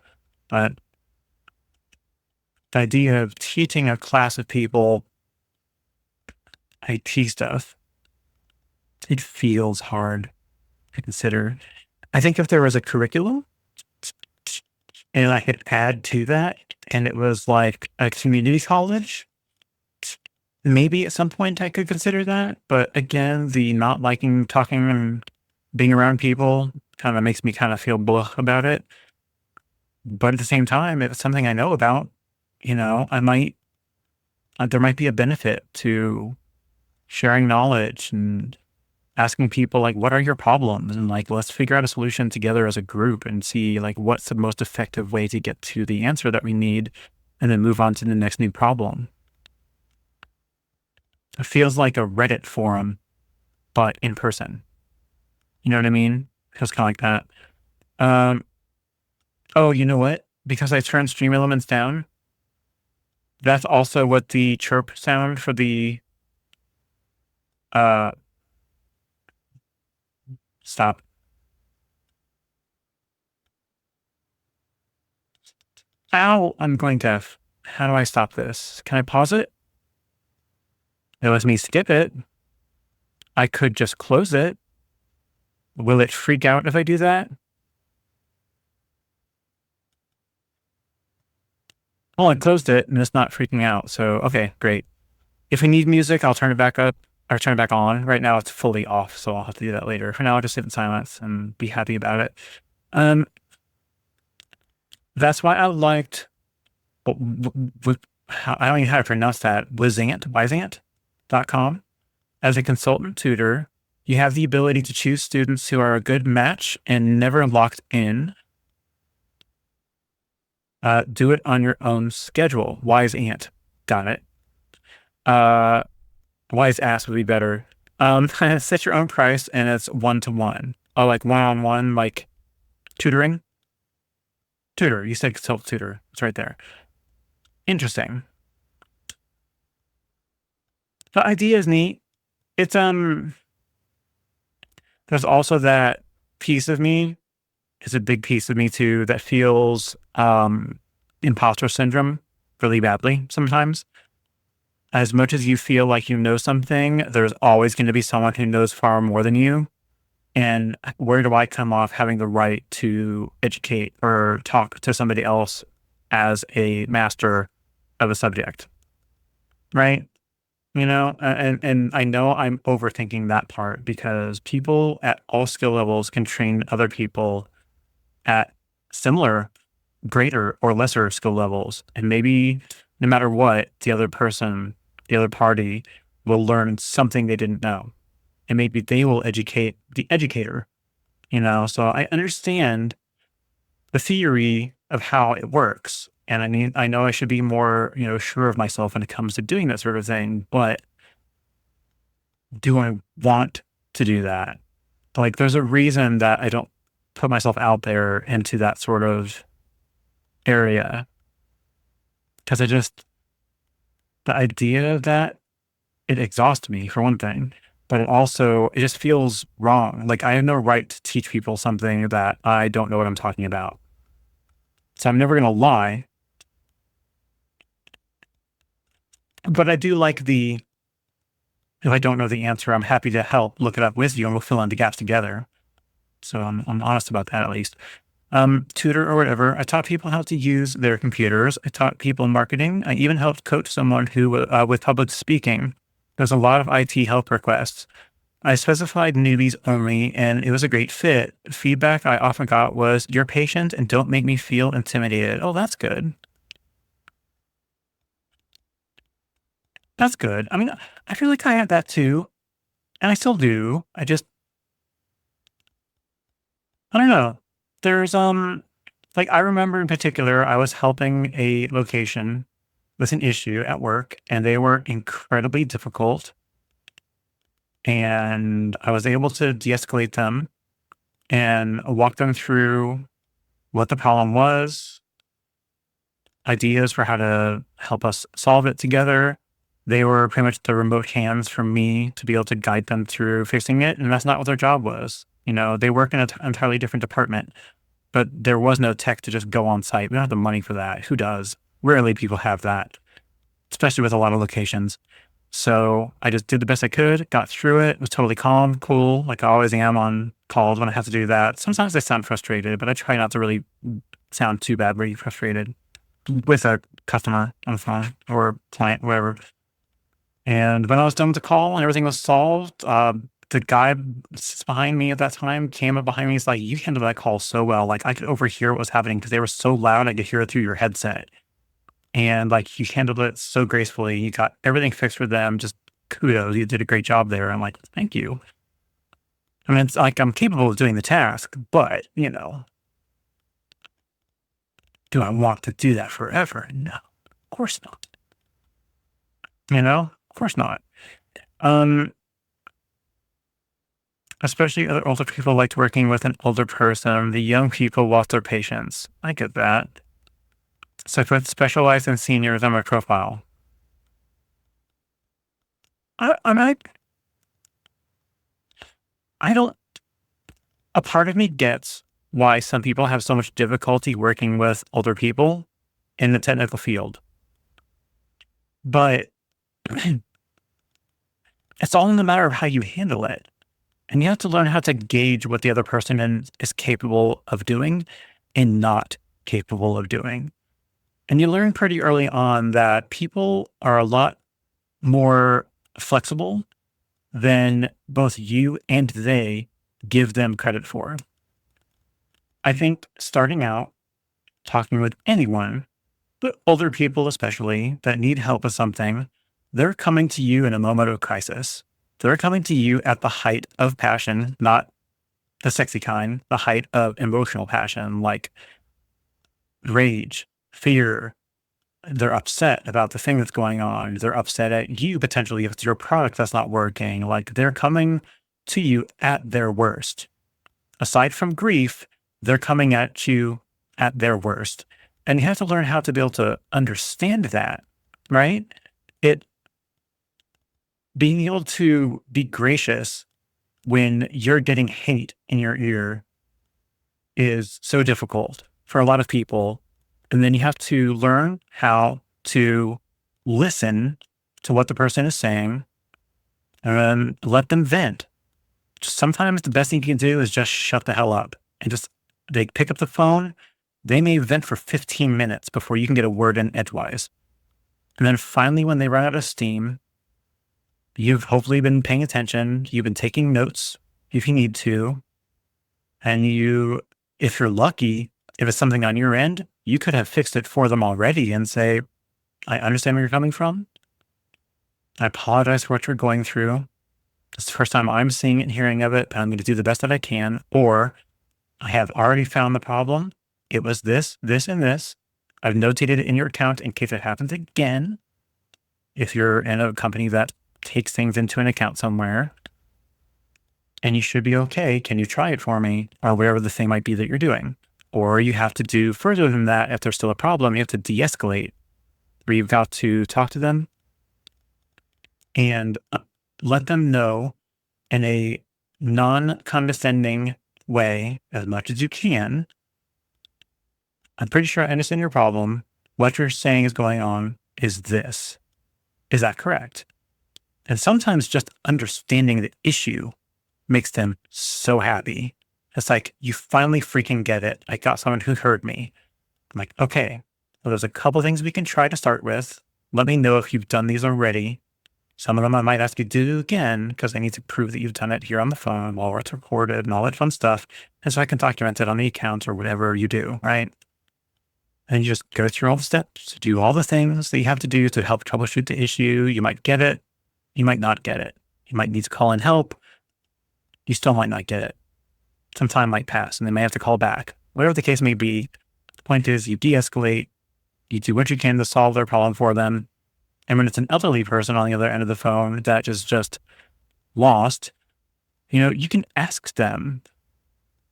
But the idea of teaching a class of people IT stuff, it feels hard to consider. I think if there was a curriculum and I could add to that and it was like a community college, maybe at some point I could consider that. But again, the not liking talking and being around people kind of makes me kind of feel blah about it. But at the same time, if it's something I know about, I might, there might be a benefit to sharing knowledge and asking people like, what are your problems? And like, let's figure out a solution together as a group and see like, what's the most effective way to get to the answer that we need and then move on to the next new problem. It feels like a Reddit forum, but in person. You know what I mean? It feels kind of like that. Oh, you know what? Because I turned stream elements down, That's also what the chirp sound for the uh stop. Ow, I'm going deaf. How do I stop this? Can I pause it? It lets me skip it. I could just close it. Will it freak out if I do that? Well, I closed it and it's not freaking out. So, okay, great. If I need music, I'll turn it back up or turn it back on. Right now it's fully off, so I'll have to do that later. For now, I'll just sit in silence and be happy about it. Um, that's why I liked, I don't even know how to pronounce that, Wizant.com. As a consultant tutor, you have the ability to choose students who are a good match and never locked in. Do it on your own schedule. Wise Ant. Got it. Wise Ass would be better. Set your own price and it's 1-to-1. Oh, like one-on-one, like tutoring? Tutor. You said consult tutor. It's right there. Interesting. The idea is neat. It's, there's also that piece of me, is a big piece of me too, that feels, imposter syndrome really badly sometimes. As much as you feel like you know something, there's always going to be someone who knows far more than you. And where do I come off having the right to educate or talk to somebody else as a master of a subject? Right? And I know I'm overthinking that part because people at all skill levels can train other people at similar, greater, or lesser skill levels. And maybe no matter what, the other person, the other party will learn something they didn't know. And maybe they will educate the educator, So I understand the theory of how it works. And I know I should be more, sure of myself when it comes to doing that sort of thing. But do I want to do that? Like, there's a reason that I don't put myself out there into that sort of area. Because the idea of that, it exhausts me for one thing, but it just feels wrong. Like I have no right to teach people something that I don't know what I'm talking about. So I'm never going to lie. But I do like if I don't know the answer, I'm happy to help look it up with you and we'll fill in the gaps together. So I'm honest about that at least. Tutor or whatever. I taught people how to use their computers. I taught people in marketing. I even helped coach someone who, with public speaking. There's a lot of IT help requests. I specified newbies only, and it was a great fit. Feedback I often got was, "You're patient and don't make me feel intimidated." Oh, that's good. That's good. I mean, I feel like I had that too, and I still do. I don't know. There's, like, I remember in particular, I was helping a location with an issue at work, and they were incredibly difficult. And I was able to de-escalate them and walk them through what the problem was, ideas for how to help us solve it together. They were pretty much the remote hands from me to be able to guide them through fixing it. And that's not what their job was. They work in an entirely different department, but there was no tech to just go on site. We don't have the money for that. Who does? Rarely people have that, especially with a lot of locations. So I just did the best I could, got through it, was totally calm, cool, like I always am on calls when I have to do that. Sometimes I sound frustrated, but I try not to really sound too badly frustrated with a customer on the phone or client, whatever. And when I was done with the call and everything was solved, the guy sits behind me at that time came up behind me. He's like, "You handled that call so well. Like I could overhear what was happening because they were so loud. I could hear it through your headset. And like you handled it so gracefully. You got everything fixed for them. Just kudos. You did a great job there." I'm like, "Thank you." I mean, it's like I'm capable of doing the task, but do I want to do that forever? No, of course not. Of course not. Um, Especially other older people liked working with an older person. The young people lost their patience. I get that. So I put specialized and seniors on my profile. I might, I don't, a part of me gets why some people have so much difficulty working with older people in the technical field. But it's all in the matter of how you handle it. And you have to learn how to gauge what the other person is capable of doing and not capable of doing. And you learn pretty early on that people are a lot more flexible than both you and they give them credit for. I think starting out, talking with anyone, but older people especially, that need help with something, they're coming to you in a moment of crisis. They're coming to you at the height of passion, not the sexy kind, the height of emotional passion, like rage, fear. They're upset about the thing that's going on. They're upset at you potentially if it's your product that's not working. Like they're coming to you at their worst. Aside from grief, they're coming at you at their worst. And you have to learn how to be able to understand that, right? It being able to be gracious when you're getting hate in your ear is so difficult for a lot of people. And then you have to learn how to listen to what the person is saying and let them vent. Sometimes the best thing you can do is just shut the hell up and just they pick up the phone. They may vent for 15 minutes before you can get a word in edgewise. And then finally, when they run out of steam, you've hopefully been paying attention. You've been taking notes if you need to. And you, if you're lucky, if it's something on your end, you could have fixed it for them already and say, I understand where you're coming from. I apologize for what you're going through. It's the first time I'm seeing it and hearing of it, but I'm going to do the best that I can. Or I have already found the problem. It was this, this, and this. I've notated it in your account in case it happens again. If you're in a company that takes things into an account somewhere, and you should be okay. Can you try it for me? Or whatever the thing might be that you're doing. Or you have to do further than that. If there's still a problem, you have to de-escalate, where you've got to talk to them and let them know in a non-condescending way as much as you can. I'm pretty sure I understand your problem. What you're saying is going on is this. Is that correct? And sometimes just understanding the issue makes them so happy. It's like, you finally freaking get it. I got someone who heard me. I'm like, okay, well, there's a couple things we can try to start with. Let me know if you've done these already. Some of them I might ask you to do again because I need to prove that you've done it here on the phone while it's recorded and all that fun stuff. And so I can document it on the account or whatever you do, right? And you just go through all the steps, do all the things that you have to do to help troubleshoot the issue. You might get it. You might not get it. You might need to call in help. You still might not get it. Some time might pass and they may have to call back. Whatever the case may be, the point is you de-escalate. You do what you can to solve their problem for them. And when it's an elderly person on the other end of the phone that is just lost, you can ask them,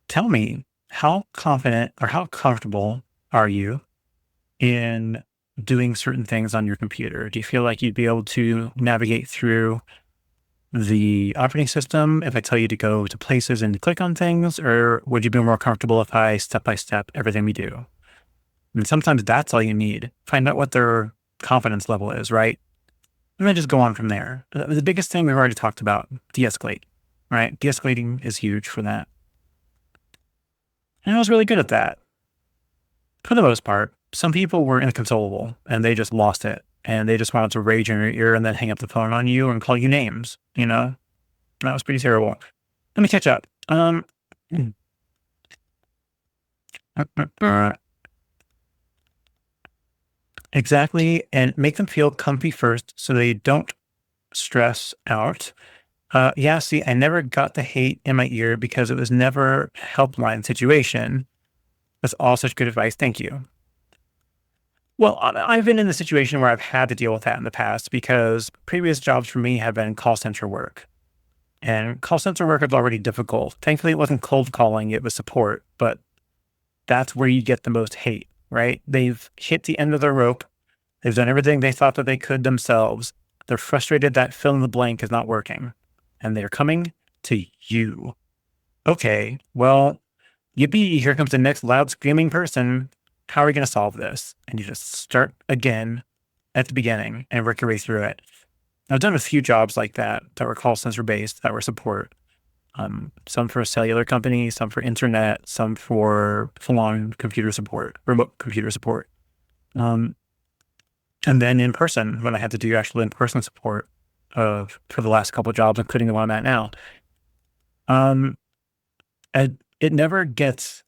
tell me, how confident or how comfortable are you in doing certain things on your computer? Do you feel like you'd be able to navigate through the operating system if I tell you to go to places and click on things? Or would you be more comfortable if I step-by-step everything we do? And sometimes that's all you need. Find out what their confidence level is, right? And then just go on from there. The biggest thing we've already talked about, de-escalate, right? De-escalating is huge for that. And I was really good at that. For the most part, some people were inconsolable and they just lost it. And they just wanted to rage in your ear and then hang up the phone on you and call you names, That was pretty terrible. Let me catch up. Exactly. And make them feel comfy first so they don't stress out. Yeah, see, I never got the hate in my ear because it was never a helpline situation. That's all such good advice. Thank you. Well, I've been in the situation where I've had to deal with that in the past because previous jobs for me have been call center work. And call center work is already difficult. Thankfully, it wasn't cold calling, it was support, but that's where you get the most hate. right? They've hit the end of their rope. They've done everything they thought that they could themselves. They're frustrated that fill in the blank is not working. And they're coming to you. Okay, well, yippee, here comes the next loud screaming person. How are we going to solve this? And you just start again at the beginning and work your way through it. I've done a few jobs like that were call center based, that were support. Some for a cellular company, some for internet, some for full-on computer support, remote computer support. And then in person, when I had to do actual in-person support for the last couple of jobs, including the one I'm at now. It never gets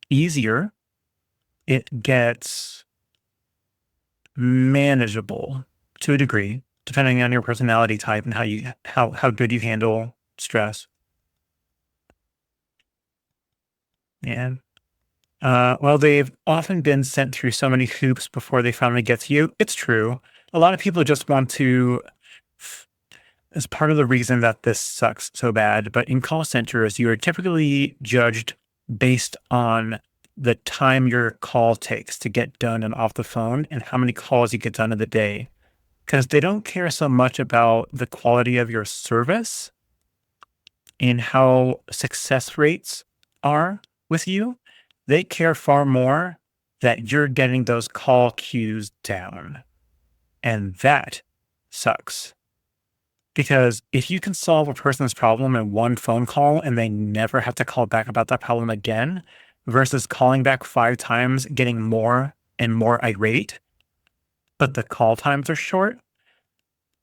easier. It gets manageable to a degree, depending on your personality type and how good you handle stress. And well, they've often been sent through so many hoops before they finally get to you. It's true. A lot of people just want to, as part of the reason that this sucks so bad, but in call centers, you are typically judged based on the time your call takes to get done and off the phone and how many calls you get done in the day. Because they don't care so much about the quality of your service and how success rates are with you. They care far more that you're getting those call queues down. And that sucks. Because if you can solve a person's problem in one phone call and they never have to call back about that problem again, versus calling back 5 times, getting more and more irate, but the call times are short,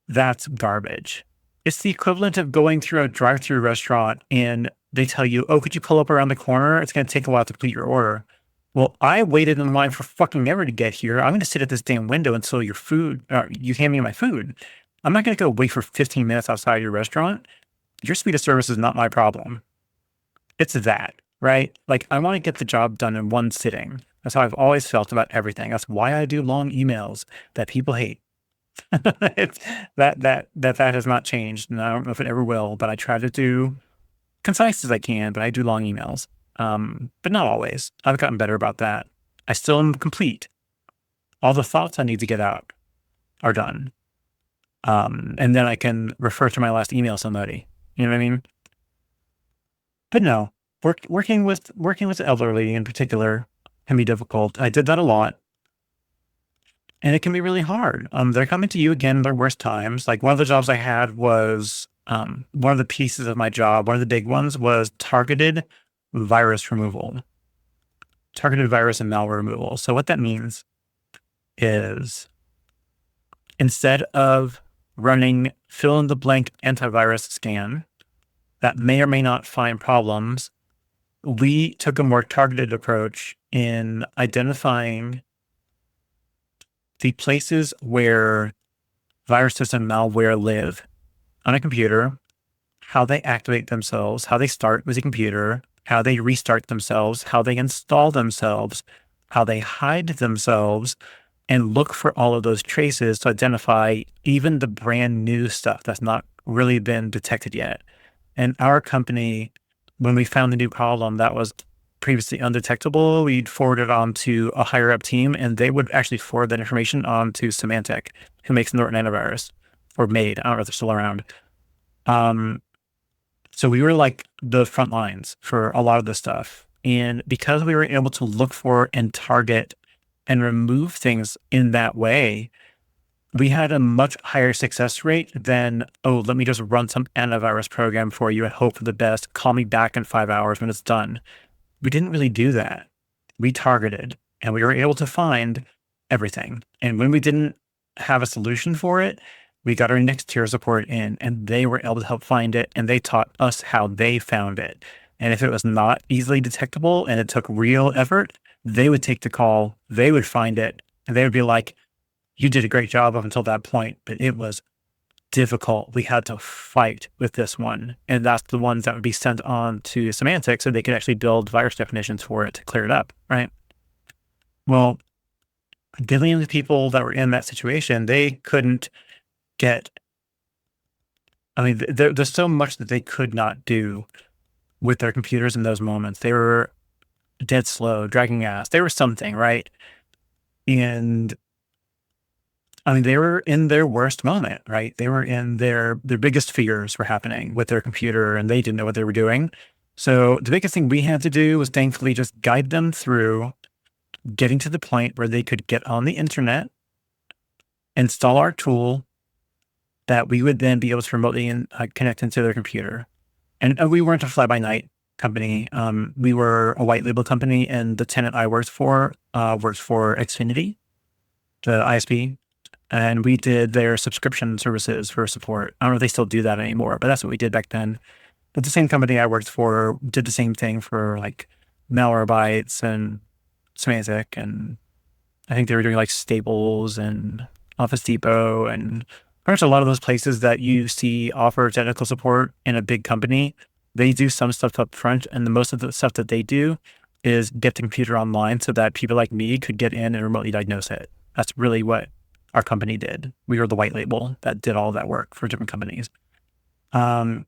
that's garbage. It's the equivalent of going through a drive-through restaurant and they tell you, oh, could you pull up around the corner? It's going to take a while to complete your order. Well, I waited in line for fucking ever to get here. I'm going to sit at this damn window until your food, you hand me my food. I'm not going to go wait for 15 minutes outside your restaurant. Your speed of service is not my problem. It's that, right? Like, I want to get the job done in one sitting. That's how I've always felt about everything. That's why I do long emails that people hate. It's, that has not changed, and I don't know if it ever will. But I try to do concise as I can. But I do long emails, but not always. I've gotten better about that. I still am complete. All the thoughts I need to get out are done. And then I can refer to my last email to somebody. You know what I mean? But no, working with the elderly in particular can be difficult. I did that a lot, and it can be really hard. They're coming to you again in their worst times. Like, one of the jobs I had was one of the pieces of my job. One of the big ones was targeted virus removal, targeted virus and malware removal. So what that means is, instead of running fill in the blank antivirus scan that may or may not find problems, we took a more targeted approach in identifying the places where viruses and malware live on a computer, how they activate themselves, how they start with a computer, how they restart themselves, how they install themselves, how they hide themselves, and look for all of those traces to identify even the brand new stuff that's not really been detected yet. And our company, when we found the new problem that was previously undetectable, we'd forward it on to a higher up team, and they would actually forward that information on to Symantec, who makes Norton antivirus, or made. I don't know if they're still around. So we were like the front lines for a lot of this stuff. And because we were able to look for and target and remove things in that way, we had a much higher success rate than, oh, let me just run some antivirus program for you and hope for the best. Call me back in 5 hours when it's done. We didn't really do that. We targeted, and we were able to find everything. And when we didn't have a solution for it, we got our next tier support in, and they were able to help find it, and they taught us how they found it. And if it was not easily detectable and it took real effort, they would take the call, they would find it, and they would be like, you did a great job up until that point, but it was difficult. We had to fight with this one. And that's the ones that would be sent on to Symantec so they could actually build virus definitions for it to clear it up, right? Well, billions of people that were in that situation, they couldn't get, I mean, there's so much that they could not do with their computers in those moments. They were dead slow, dragging ass. They were something, right? And I mean, they were in their worst moment, right? They were in their biggest fears were happening with their computer, and they didn't know what they were doing. So the biggest thing we had to do was thankfully just guide them through getting to the point where they could get on the internet, install our tool that we would then be able to remotely connect into their computer. And we weren't a fly by night company. We were a white label company, and the tenant I worked for Xfinity, the ISP, and we did their subscription services for support. I don't know if they still do that anymore, but that's what we did back then. But the same company I worked for did the same thing for like Malwarebytes and Symantec, and I think they were doing like Staples and Office Depot and pretty much a lot of those places that you see offer technical support in a big company. They do some stuff up front, and the most of the stuff that they do is get the computer online so that people like me could get in and remotely diagnose it. That's really what our company did. We were the white label that did all that work for different companies. And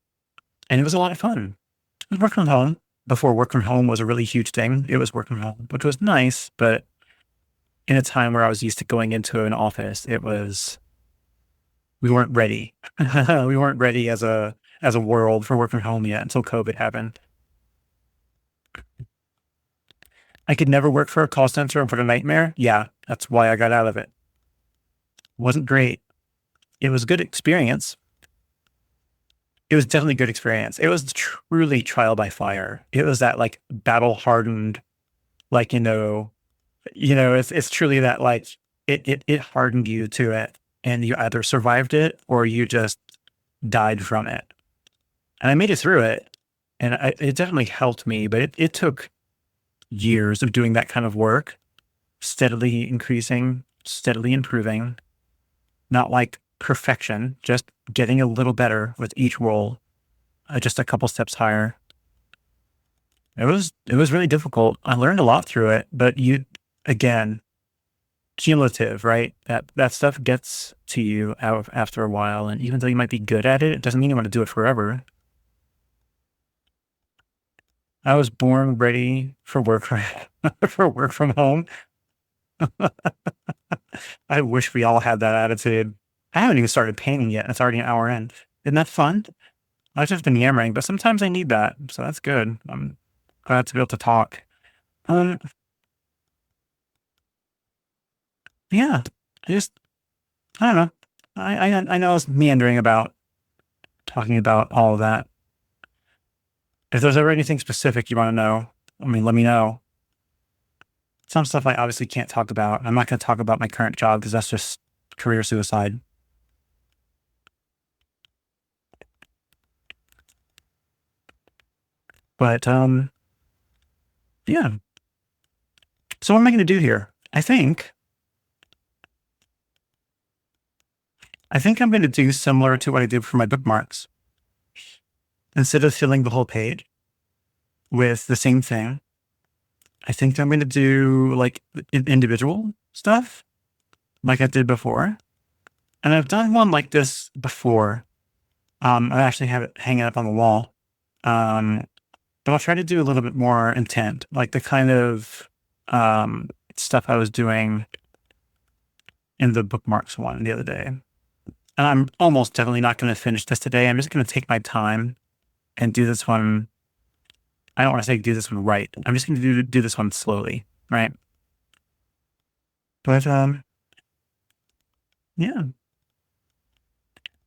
it was a lot of fun. It was work from home before work from home was a really huge thing. It was work from home, which was nice, but in a time where I was used to going into an office, we weren't ready. We weren't ready as a world for work from home yet until COVID happened. I could never work for a call center and for a nightmare. Yeah, that's why I got out of it. Wasn't great. It was a good experience. It was definitely a good experience. It was truly trial by fire. It was that like battle hardened, like, it's truly that like it hardened you to it, and you either survived it or you just died from it. And I made it through it, and it definitely helped me, but it took years of doing that kind of work, steadily increasing, steadily improving, not like perfection, just getting a little better with each role, just a couple steps higher. It was really difficult. I learned a lot through it, but again, cumulative, right? That stuff gets to you after a while, and even though you might be good at it, it doesn't mean you want to do it forever. I was born ready for work for work from home. I wish we all had that attitude. I haven't even started painting yet, and it's already an hour in. Isn't that fun? I've just been yammering, but sometimes I need that, so that's good. I'm glad to be able to talk. Um, yeah, just I don't know. I know I was meandering about talking about all of that. If there's ever anything specific you want to know, I mean, let me know. Some stuff I obviously can't talk about. I'm not going to talk about my current job because that's just career suicide. But yeah. So what am I going to do here? I think I'm going to do similar to what I did for my bookmarks. Instead of filling the whole page with the same thing, I think I'm going to do like individual stuff like I did before. And I've done one like this before. I actually have it hanging up on the wall. Um, but I'll try to do a little bit more intent, like the kind of stuff I was doing in the bookmarks one the other day. And I'm almost definitely not going to finish this today. I'm just going to take my time and do this one. I don't want to say do this one right. I'm just going to do this one slowly, right? But yeah.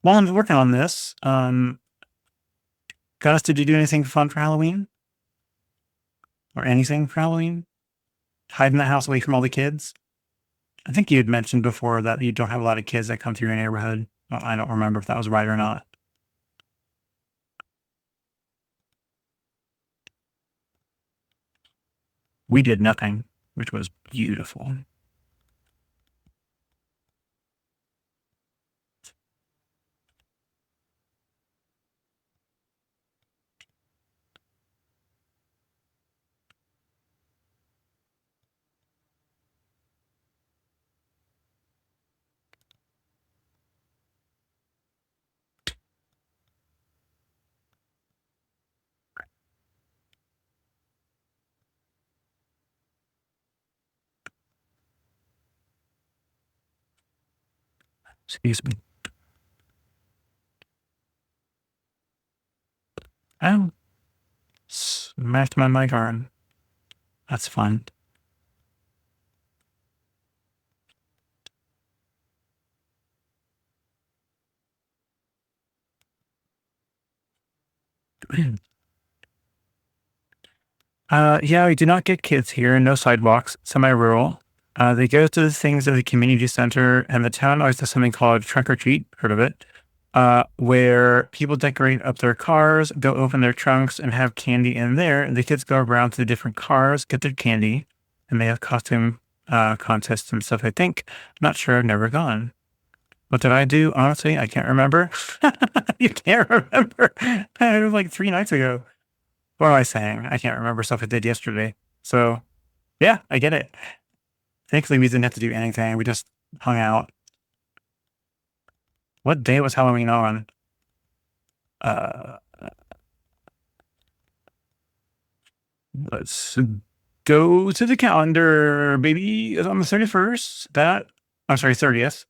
While I'm working on this, got us to do anything fun for Halloween? Or anything for Halloween? Hide in the house away from all the kids? I think you had mentioned before that you don't have a lot of kids that come through your neighborhood. Well, I don't remember if that was right or not. We did nothing, which was beautiful. Excuse me. Oh, smacked my mic on. That's fun. Yeah, we do not get kids here. No sidewalks. Semi-rural. They go to the things at the community center, and the town always does something called trunk or treat. Heard of it? Where people decorate up their cars, go open their trunks, and have candy in there. And the kids go around to the different cars, get their candy, and they have costume contests and stuff. I think. Not sure. I've never gone. What did I do? Honestly, I can't remember. You can't remember? It was like 3 nights ago. What am I saying? I can't remember stuff I did yesterday. So, yeah, I get it. Thankfully, we didn't have to do anything. We just hung out. What day was Halloween on? Let's go to the calendar, baby. It's on the 31st. I'm sorry, 30th.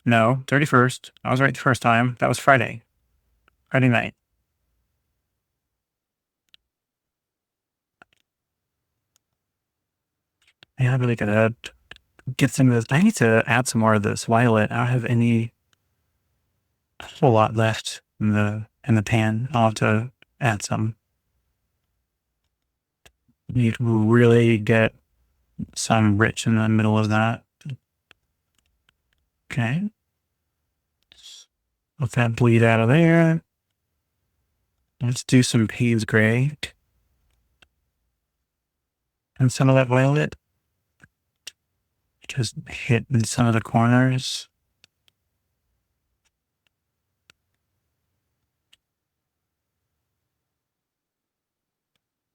No, 31st. I was right the first time. That was Friday. Friday night. Yeah, I really gotta get some of this. I need to add some more of this violet. I don't have a whole lot left in the pan. I'll have to add some. Need to really get some rich in the middle of that. Okay. Let that bleed out of there. Let's do some Payne's Gray. And some of that violet. Just hit in some of the corners.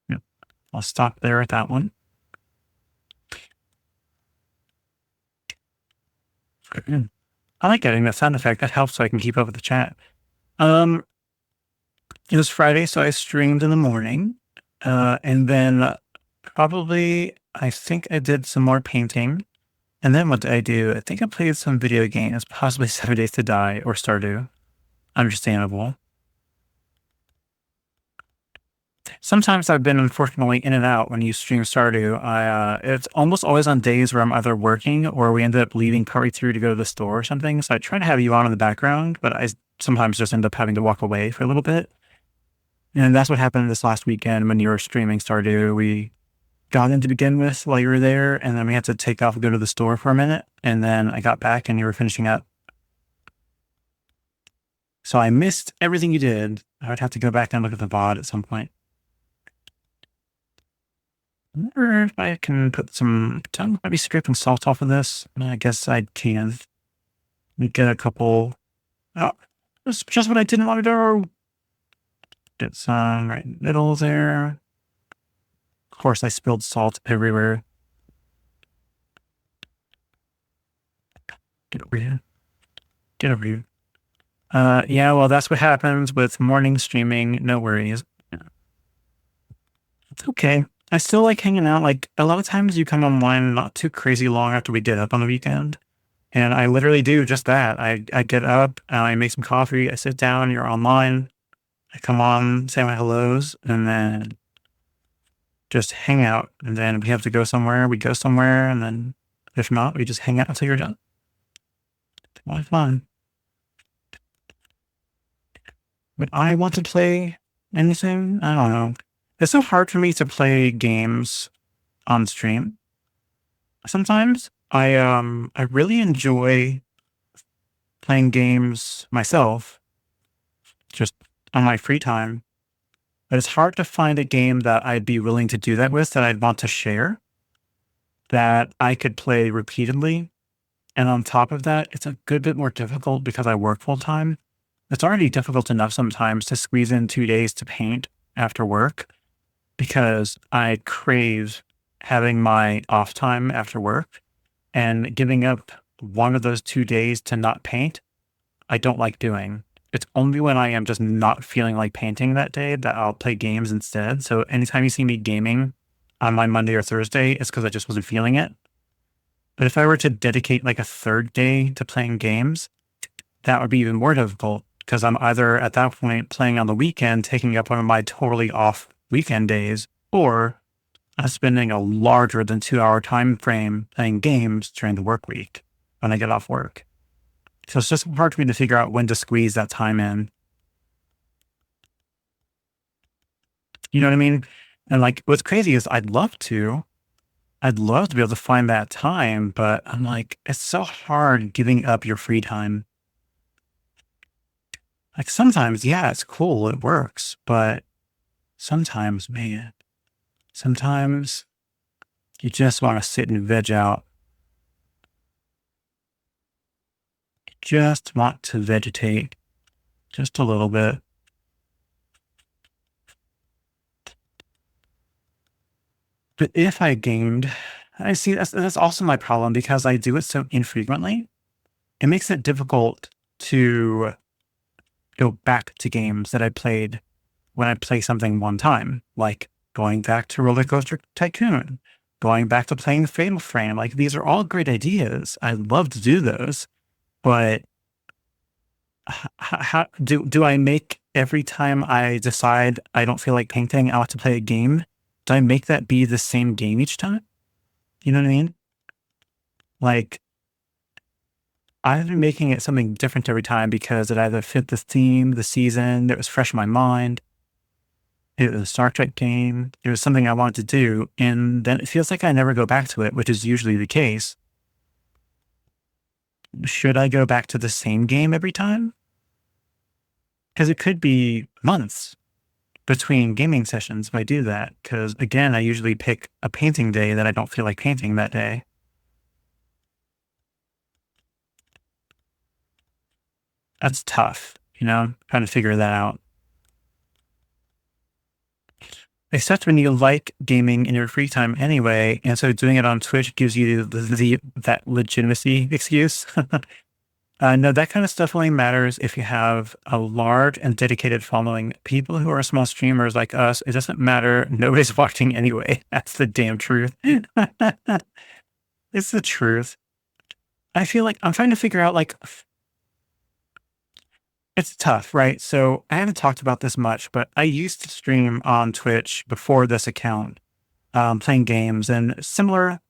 Yep. I'll stop there at that one. I like getting that sound effect. That helps so I can keep up with the chat. It was Friday, so I streamed in the morning. And then probably, I think I did some more painting. And then what did I do? I think I played some video games, possibly 7 Days to Die or Stardew. Understandable. Sometimes I've been unfortunately in and out when you stream Stardew. It's almost always on days where I'm either working or we ended up leaving partway through to go to the store or something. So I try to have you on in the background, but I sometimes just end up having to walk away for a little bit. And that's what happened this last weekend when you were streaming Stardew. We got in to begin with while you were there, and then we had to take off and go to the store for a minute. And then I got back and you were finishing up. So I missed everything you did. I would have to go back and look at the VOD at some point. I wonder if I can put some maybe scraping salt off of this. I guess I can. We get a couple. Oh, that's just what I didn't want to do. Get some right in the middle there. Of course, I spilled salt everywhere. Get over here. Get over here. Yeah, well, that's what happens with morning streaming. No worries. It's okay. I still like hanging out. Like, a lot of times you come online not too crazy long after we get up on the weekend. And I literally do just that. I get up, I make some coffee, I sit down, you're online. I come on, say my hellos, and then just hang out. And then if we have to go somewhere, we go somewhere. And then if not, we just hang out until you're done. It's a lot of fun. But I want to play anything. I don't know. It's so hard for me to play games on stream. Sometimes I really enjoy playing games myself, just on my free time. But it's hard to find a game that I'd be willing to do that with, that I'd want to share, that I could play repeatedly. And on top of that, it's a good bit more difficult because I work full time. It's already difficult enough sometimes to squeeze in 2 days to paint after work, because I crave having my off time after work, and giving up one of those 2 days to not paint, I don't like doing. It's only when I am just not feeling like painting that day that I'll play games instead. So anytime you see me gaming on my Monday or Thursday, it's because I just wasn't feeling it. But if I were to dedicate like a third day to playing games, that would be even more difficult because I'm either at that point playing on the weekend, taking up one of my totally off weekend days, or I'm spending a larger than 2 hour time frame playing games during the work week when I get off work. So it's just hard for me to figure out when to squeeze that time in. You know what I mean? And like, what's crazy is I'd love to be able to find that time, but I'm like, it's so hard giving up your free time. Like sometimes, yeah, it's cool, it works, but sometimes, man, sometimes you just want to sit and veg out. You just want to vegetate just a little bit. But if I gamed, I see that's also my problem because I do it so infrequently. It makes it difficult to go back to games that I played when I play something one time, like going back to Roller Coaster Tycoon, going back to playing Fatal Frame. Like these are all great ideas. I'd love to do those, but how do I make every time I decide I don't feel like painting, I want to play a game? Do I make that be the same game each time? You know what I mean? Like I've been making it something different every time because it either fit the theme, the season, it was fresh in my mind. It was a Star Trek game. It was something I wanted to do, and then it feels like I never go back to it, which is usually the case. Should I go back to the same game every time? Because it could be months between gaming sessions if I do that. Because again, I usually pick a painting day that I don't feel like painting that day. That's tough, trying to figure that out. Except when you like gaming in your free time anyway, and so doing it on Twitch gives you that legitimacy excuse. No, that kind of stuff only matters if you have a large and dedicated following. People who are small streamers like us, it doesn't matter. Nobody's watching anyway. That's the damn truth. It's the truth. I feel like I'm trying to figure out like it's tough, right? So I haven't talked about this much, but I used to stream on Twitch before this account, playing games and similar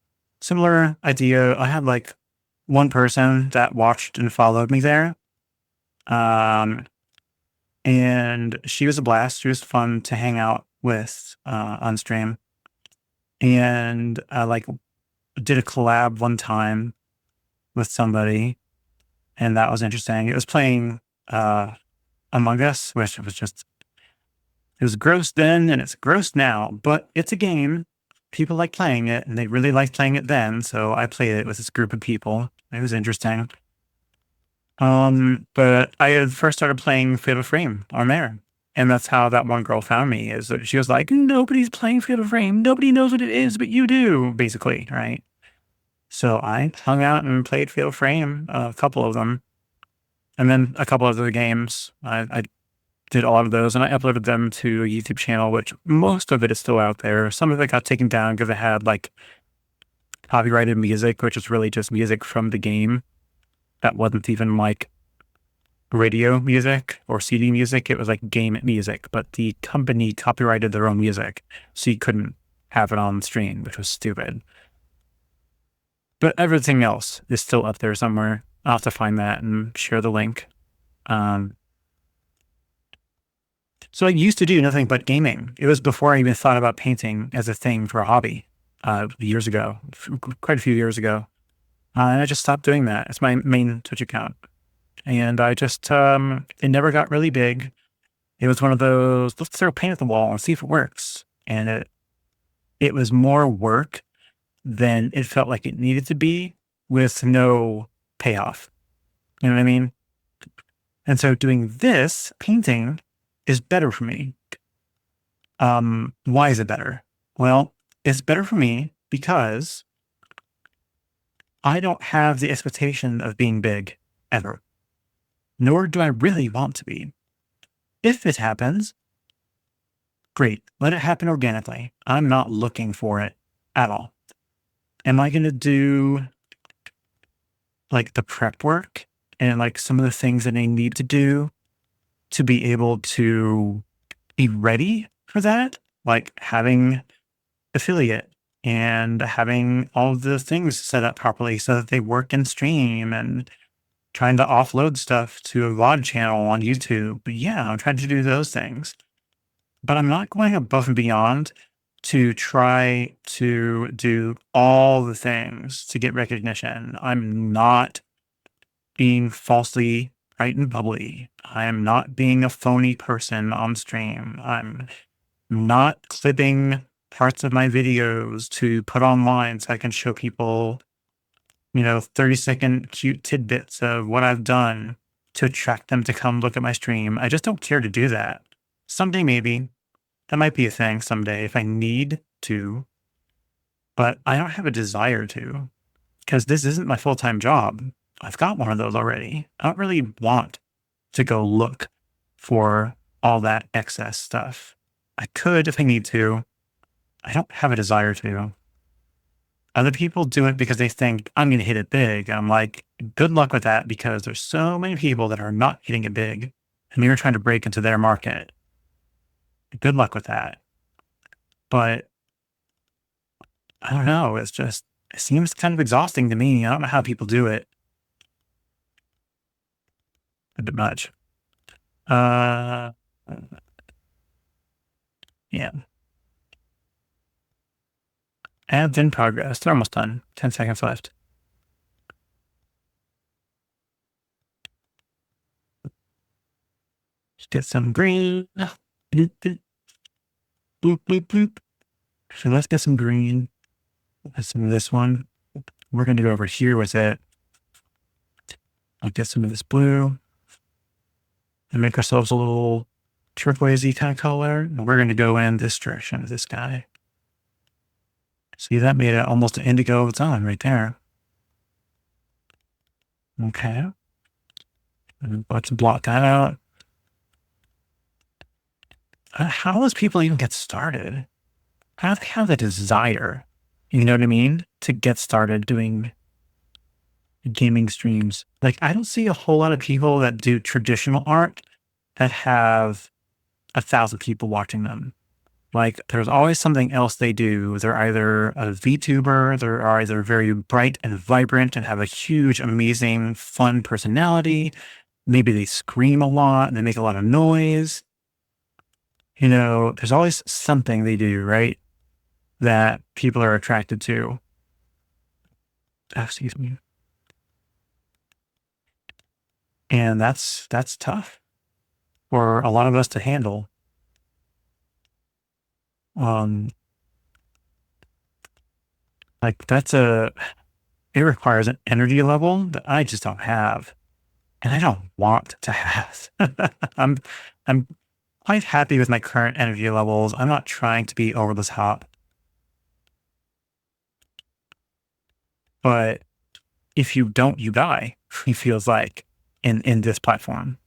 idea. I had like one person that watched and followed me there. Um, and she was a blast. She was fun to hang out with, on stream. And I like did a collab one time with somebody and that was interesting. It was playing, Among Us, which was just it was gross then and it's gross now, but it's a game. People like playing it and they really liked playing it then. So I played it with this group of people. It was interesting. But I had first started playing Fatal Frame on there. And that's how that one girl found me is that she was like, nobody's playing Fatal Frame. Nobody knows what it is, but you do, basically. Right. So I hung out and played Fatal Frame, a couple of them. And then a couple of other games. I did all of those and I uploaded them to a YouTube channel, which most of it is still out there. Some of it got taken down because it had like copyrighted music, which is really just music from the game that wasn't even like radio music or CD music. It was like game music, but the company copyrighted their own music. So you couldn't have it on stream, which was stupid. But everything else is still up there somewhere. I'll have to find that and share the link. So I used to do nothing but gaming. It was before I even thought about painting as a thing for a hobby, years ago, quite a few years ago. And I just stopped doing that. It's my main Twitch account. And I just, it never got really big. It was one of those, let's throw paint at the wall and see if it works. And it was more work than it felt like it needed to be with no payoff. You know what I mean? And so doing this painting is better for me. Why is it better? Well, it's better for me because I don't have the expectation of being big ever, nor do I really want to be. If it happens, great. Let it happen organically. I'm not looking for it at all. Am I going to do like the prep work and like some of the things that I need to do to be able to be ready for that, like having affiliate and having all of the things set up properly so that they work in stream and trying to offload stuff to a VOD channel on YouTube. But yeah, I'm trying to do those things. But I'm not going above and beyond to try to do all the things to get recognition. I'm not being falsely bright and bubbly. I'm not being a phony person on stream. I'm not clipping parts of my videos to put online so I can show people, 30-second cute tidbits of what I've done to attract them to come look at my stream. I just don't care to do that. Someday, maybe. That might be a thing someday if I need to, but I don't have a desire to because this isn't my full time job. I've got one of those already. I don't really want to go look for all that excess stuff. I could if I need to. I don't have a desire to. Other people do it because they think I'm going to hit it big. I'm like, good luck with that because there's so many people that are not hitting it big and you're trying to break into their market. Good luck with that. But I don't know. It's just, it seems kind of exhausting to me. I don't know how people do it. A bit much. Yeah. Ads in progress. They're almost done. 10 seconds left. Let's get some green. Bloop, bloop, bloop, bloop, bloop. So let's get some green. Let's some of this one. We're going to go over here with it. I'll get some of this blue and make ourselves a little turquoisey kind of color. And we're going to go in this direction of this guy. See, that made it almost an indigo of its own right there. Okay. And let's block that out. How does people even get started? How do they have the desire, you know what I mean, to get started doing gaming streams? Like, I don't see a whole lot of people that do traditional art that have 1,000 people watching them. Like, there's always something else they do. They're either a VTuber, they're either very bright and vibrant and have a huge, amazing, fun personality. Maybe they scream a lot and they make a lot of noise. There's always something they do, right? That people are attracted to. Excuse me. And that's tough for a lot of us to handle. Like it requires an energy level that I just don't have. And I don't want to have. I'm quite happy with my current energy levels. I'm not trying to be over the top. But if you don't, you die, it feels like in this platform.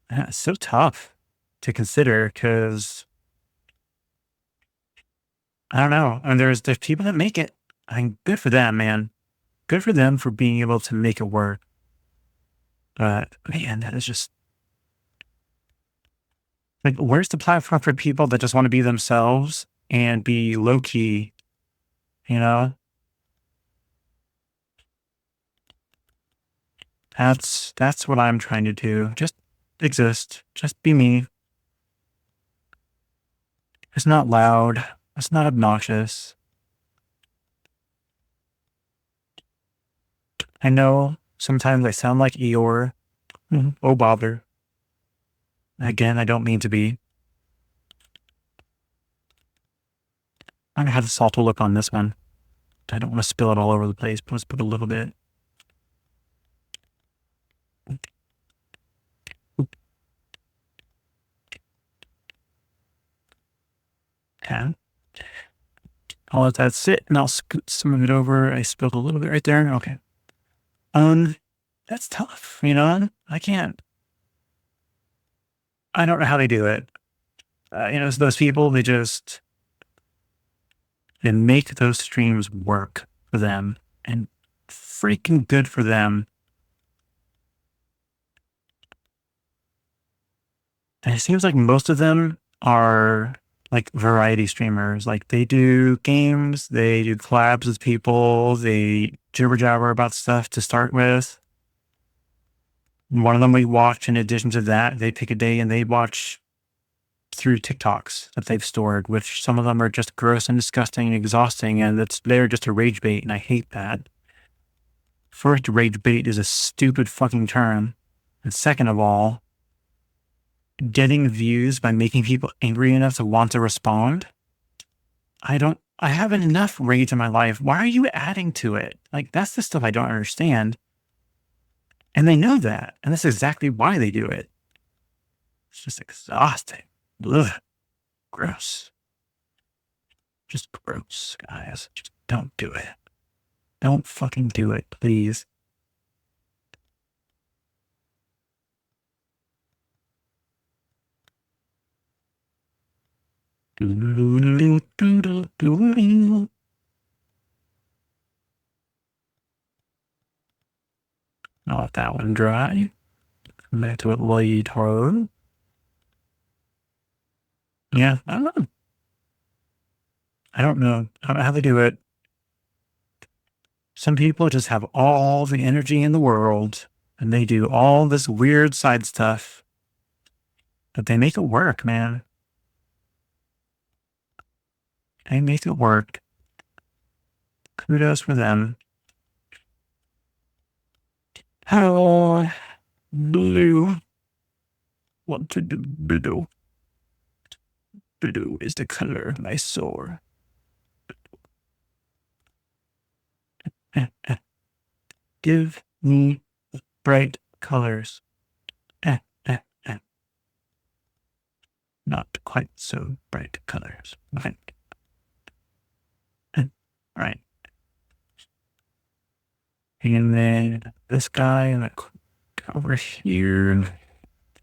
And it's so tough to consider because I don't know. And there's people that make it. Good for them, man. Good for them for being able to make it work. But man, that is just like, where's the platform for people that just want to be themselves and be low key, you know? That's what I'm trying to do. Just exist. Just be me. It's not loud. It's not obnoxious. I know sometimes I sound like Eeyore. Oh, bother. Again, I don't mean to be. I'm gonna have the salt look on this one. I don't want to spill it all over the place, but let's put a little bit. Okay. I'll let that sit and I'll scoot some of it over. I spilled a little bit right there. Okay. That's tough, I can't. I don't know how they do it. It's those people, they make those streams work for them. And freaking good for them. And it seems like most of them are like variety streamers. Like they do games, they do collabs with people, they jibber jabber about stuff to start with. One of them we watch, in addition to that, they pick a day and they watch through TikToks that they've stored, which some of them are just gross and disgusting and exhausting, and they're just a rage bait, and I hate that. First, rage bait is a stupid fucking term. And second of all, getting views by making people angry enough to want to respond. I have enough rage in my life. Why are you adding to it? Like, that's the stuff I don't understand. And they know that. And that's exactly why they do it. It's just exhausting. Ugh. Gross. Just gross, guys. Just don't do it. Don't fucking do it, please. I'll let that one dry. Come back to it later. Yeah, I don't know. I don't know how they do it. Some people just have all the energy in the world and they do all this weird side stuff, but they make it work, man. They make it work. Kudos for them. Hello, blue. What to do, blue? Blue is the color of my soul. Give me bright colors. Not quite so bright colors. Right. Right. And then this guy, like over here,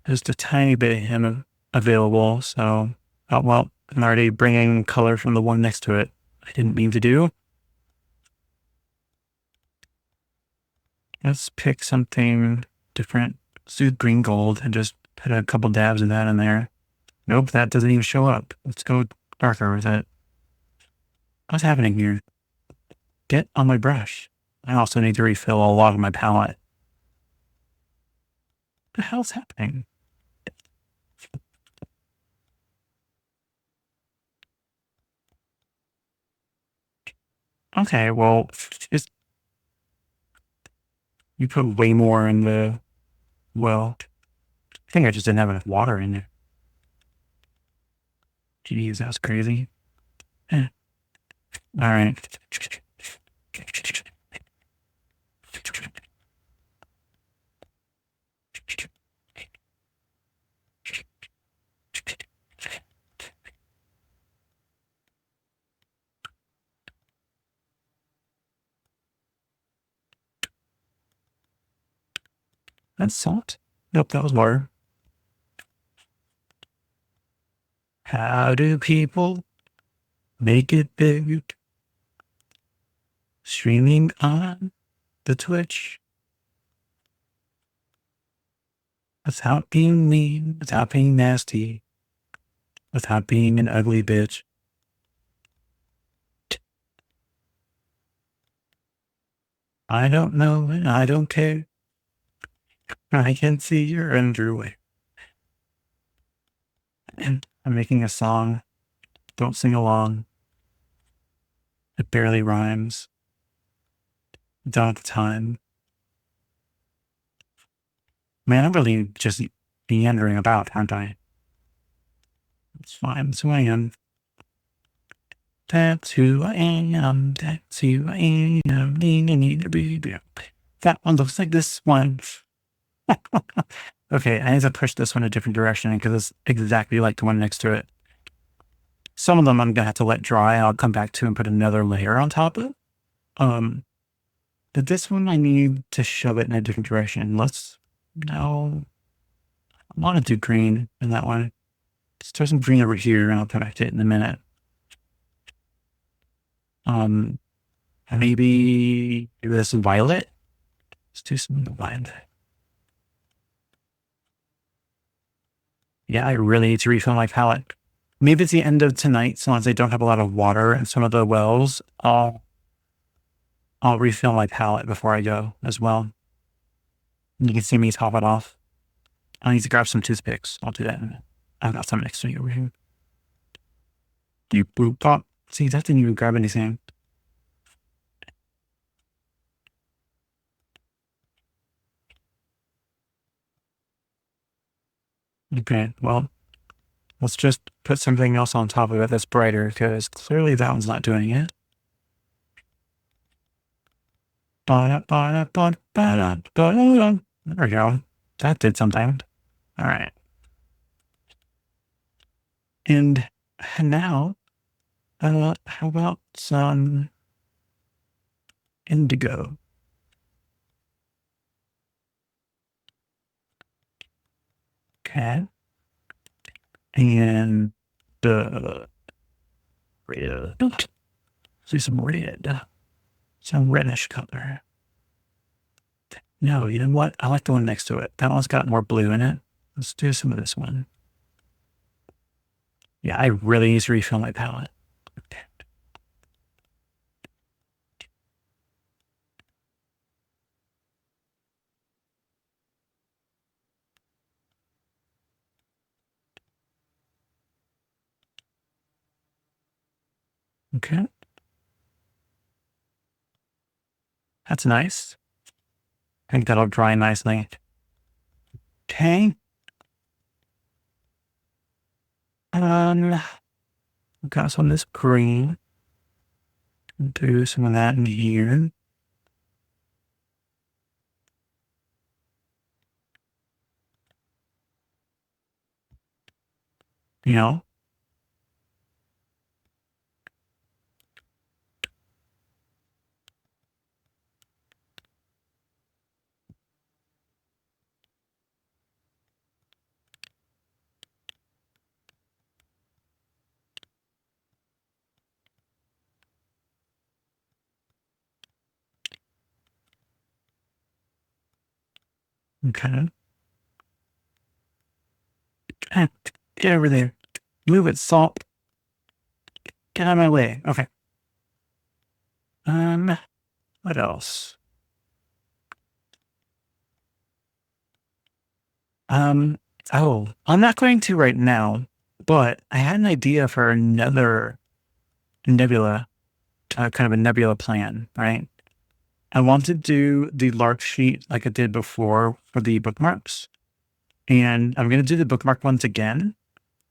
there's a tiny bit of him available. So, oh, well, I'm already bringing color from the one next to it. I didn't mean to do. Let's pick something different. Let's do green gold and just put a couple dabs of that in there. Nope, that doesn't even show up. Let's go darker with it. What's happening here? Get on my brush. I also need to refill a lot of my palette. What the hell's happening? Okay, well, just you put way more in the, well, I think I just didn't have enough water in there. Jeez, that's crazy. All right. That's salt? Nope, that was water. How do people make it big? Streaming on the Twitch. Without being mean, without being nasty, without being an ugly bitch. I don't know and I don't care. I can see your underwear. And I'm making a song. Don't sing along. It barely rhymes. Don't have the time. Man, I'm really just meandering about, aren't I? It's fine. That's who I am. That's who I am. That's who I am. That one looks like this one. Okay, I need to push this one a different direction because it's exactly like the one next to it. Some of them I'm gonna have to let dry. I'll come back to and put another layer on top of it. But this one I need to shove it in a different direction. No, I want to do green in that one. Let's throw some green over here and I'll come back to it in a minute. Maybe this violet. Let's do some violet. Yeah, I really need to refill my palette. Maybe it's the end of tonight, so long as I don't have a lot of water in some of the wells, I'll refill my palette before I go as well. You can see me top it off. I need to grab some toothpicks. I'll do that in a minute. I've got some next to me over here. You boop pop. See, that didn't even grab anything. Okay, well, let's just put something else on top of it that's brighter, because clearly that one's not doing it. There we go. That did something. All right. And now, how about some indigo? Okay. And the red. See some red. Some reddish color. No, you know what? I like the one next to it. That one's got more blue in it. Let's do some of this one. Yeah, I really need to refill my palette. Okay. That's nice. I think that'll dry nicely. Okay. I've got some of this green. Do some of that in here. You know? Okay. Get over there. Move it, salt. Get out of my way. Okay. What else? Oh, I'm not going to right now, but I had an idea for another nebula, kind of a nebula plan, right? I want to do the lark sheet like I did before for the bookmarks. And I'm going to do the bookmark ones again,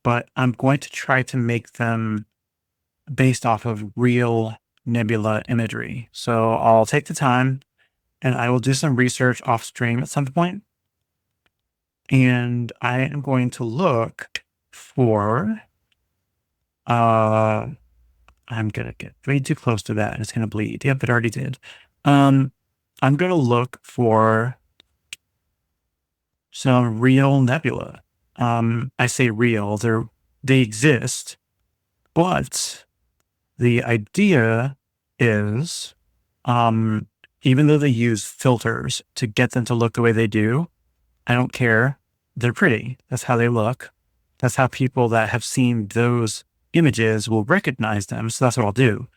but I'm going to try to make them based off of real nebula imagery. So I'll take the time and I will do some research off stream at some point. And I am going to look for, I'm going to get way too close to that and it's going to bleed. Yep, it already did. I'm going to look for some real nebula. I say real, they exist, but the idea is, even though they use filters to get them to look the way they do, I don't care. They're pretty. That's how they look. That's how people that have seen those images will recognize them. So that's what I'll do.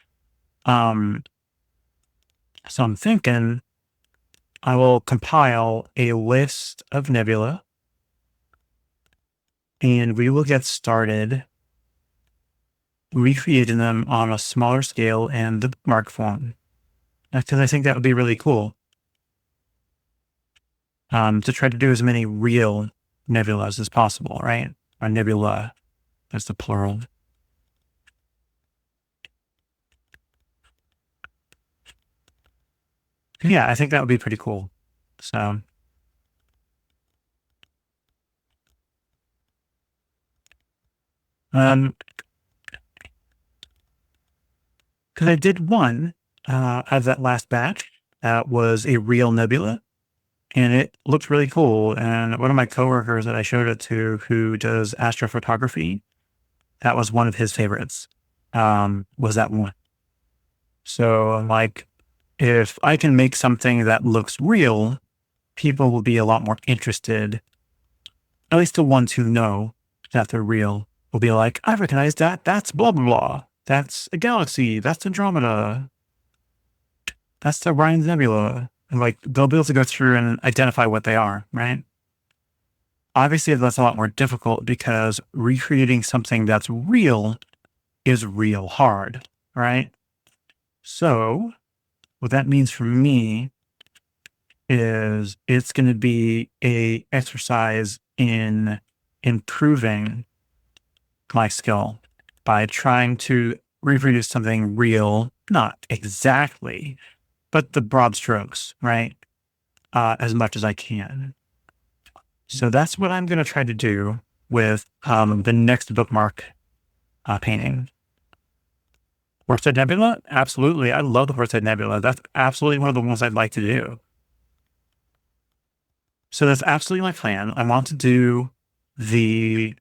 So I'm thinking I will compile a list of nebula and we will get started recreating them on a smaller scale in the bookmark form. Because I think that would be really cool. To try to do as many real nebulas as possible, right? Or nebula, that's the plural. Yeah, I think that would be pretty cool. So, because I did one out of that last batch that was a real nebula, and it looked really cool. And one of my coworkers that I showed it to, who does astrophotography, that was one of his favorites. Was that one? So I'm like, if I can make something that looks real, people will be a lot more interested. At least the ones who know that they're real will be like, I recognize that. That's blah, blah, blah. That's a galaxy. That's Andromeda. That's the Orion's Nebula. And like, they'll be able to go through and identify what they are, right? Obviously, that's a lot more difficult because recreating something that's real is real hard, right? So what that means for me is it's going to be a exercise in improving my skill by trying to reproduce something real, not exactly, but the broad strokes, right? As much as I can. So that's what I'm going to try to do with the next bookmark painting. Horsehead Nebula? Absolutely. I love the Horsehead Nebula. That's absolutely one of the ones I'd like to do. So that's absolutely my plan. I want to do the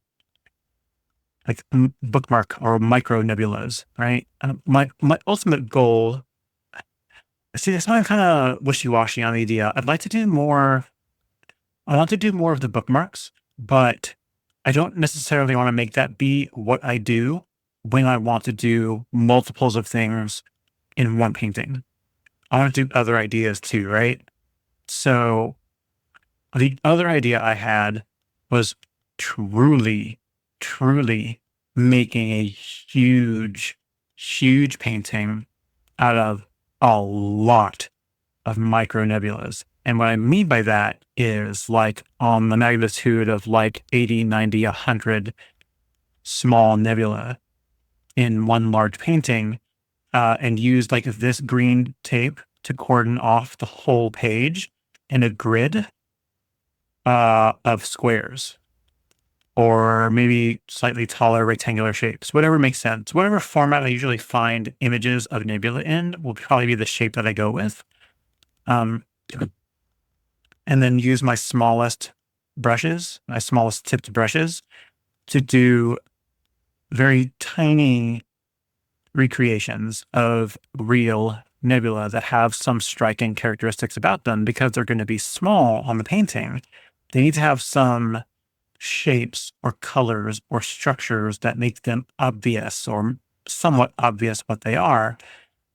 like bookmark or micro nebulas, right? My ultimate goal. See, that's why I'm kind of wishy-washy on the idea. I'd like to do more. I want to do more of the bookmarks, but I don't necessarily want to make that be what I do when I want to do multiples of things in one painting. I want to do other ideas too, right? So the other idea I had was truly, truly making a huge, huge painting out of a lot of micro nebulas. And what I mean by that is like on the magnitude of like 80, 90, 100 small nebula in one large painting, and use like this green tape to cordon off the whole page in a grid of squares, or maybe slightly taller rectangular shapes, whatever makes sense. Whatever format I usually find images of nebula in will probably be the shape that I go with. And then use my smallest brushes, my smallest tipped brushes, to do very tiny recreations of real nebula that have some striking characteristics about them. Because they're going to be small on the painting, they need to have some shapes or colors or structures that make them obvious or somewhat obvious what they are.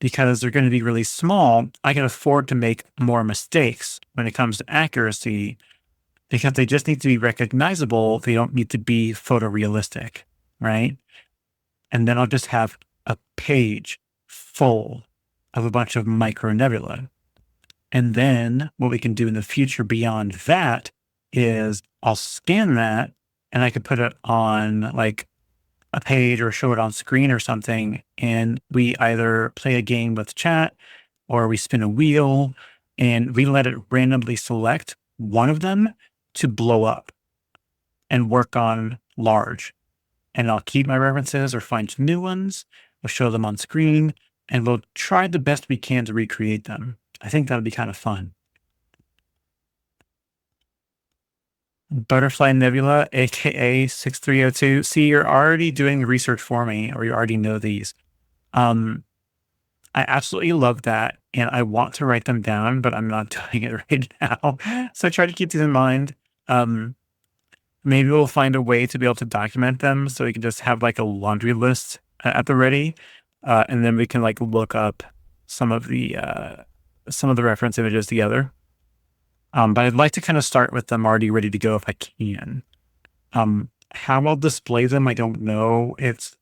Because they're going to be really small, I can afford to make more mistakes when it comes to accuracy because they just need to be recognizable. They don't need to be photorealistic, right? And then I'll just have a page full of a bunch of micro nebula. And then what we can do in the future beyond that is I'll scan that and I could put it on like a page or show it on screen or something. And we either play a game with chat or we spin a wheel and we let it randomly select one of them to blow up and work on large. And I'll keep my references or find some new ones. We'll show them on screen and we'll try the best we can to recreate them. I think that would be kind of fun. Butterfly Nebula, aka 6302. See, you're already doing research for me, or you already know these. I absolutely love that, and I want to write them down, but I'm not doing it right now. So I try to keep these in mind. Maybe we'll find a way to be able to document them, so we can just have like a laundry list at the ready, and then we can like look up some of the reference images together. But I'd like to kind of start with them already ready to go if I can. How I'll display them, I don't know. It's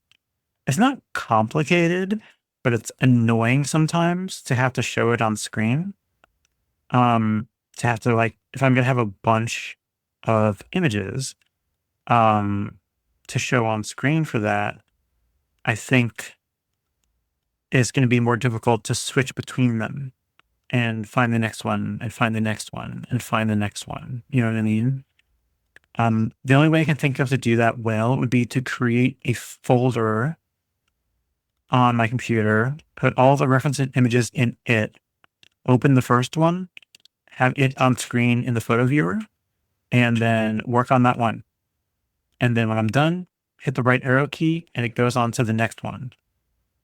not complicated, but it's annoying sometimes to have to show it on screen. To have to like, if I'm gonna have a bunch of images, to show on screen for that, I think it's going to be more difficult to switch between them and find the next one and find the next one and find the next one. You know what I mean? The only way I can think of to do that well would be to create a folder on my computer, put all the reference images in it, open the first one, have it on screen in the photo viewer, and then work on that one. And then when I'm done, hit the right arrow key and it goes on to the next one.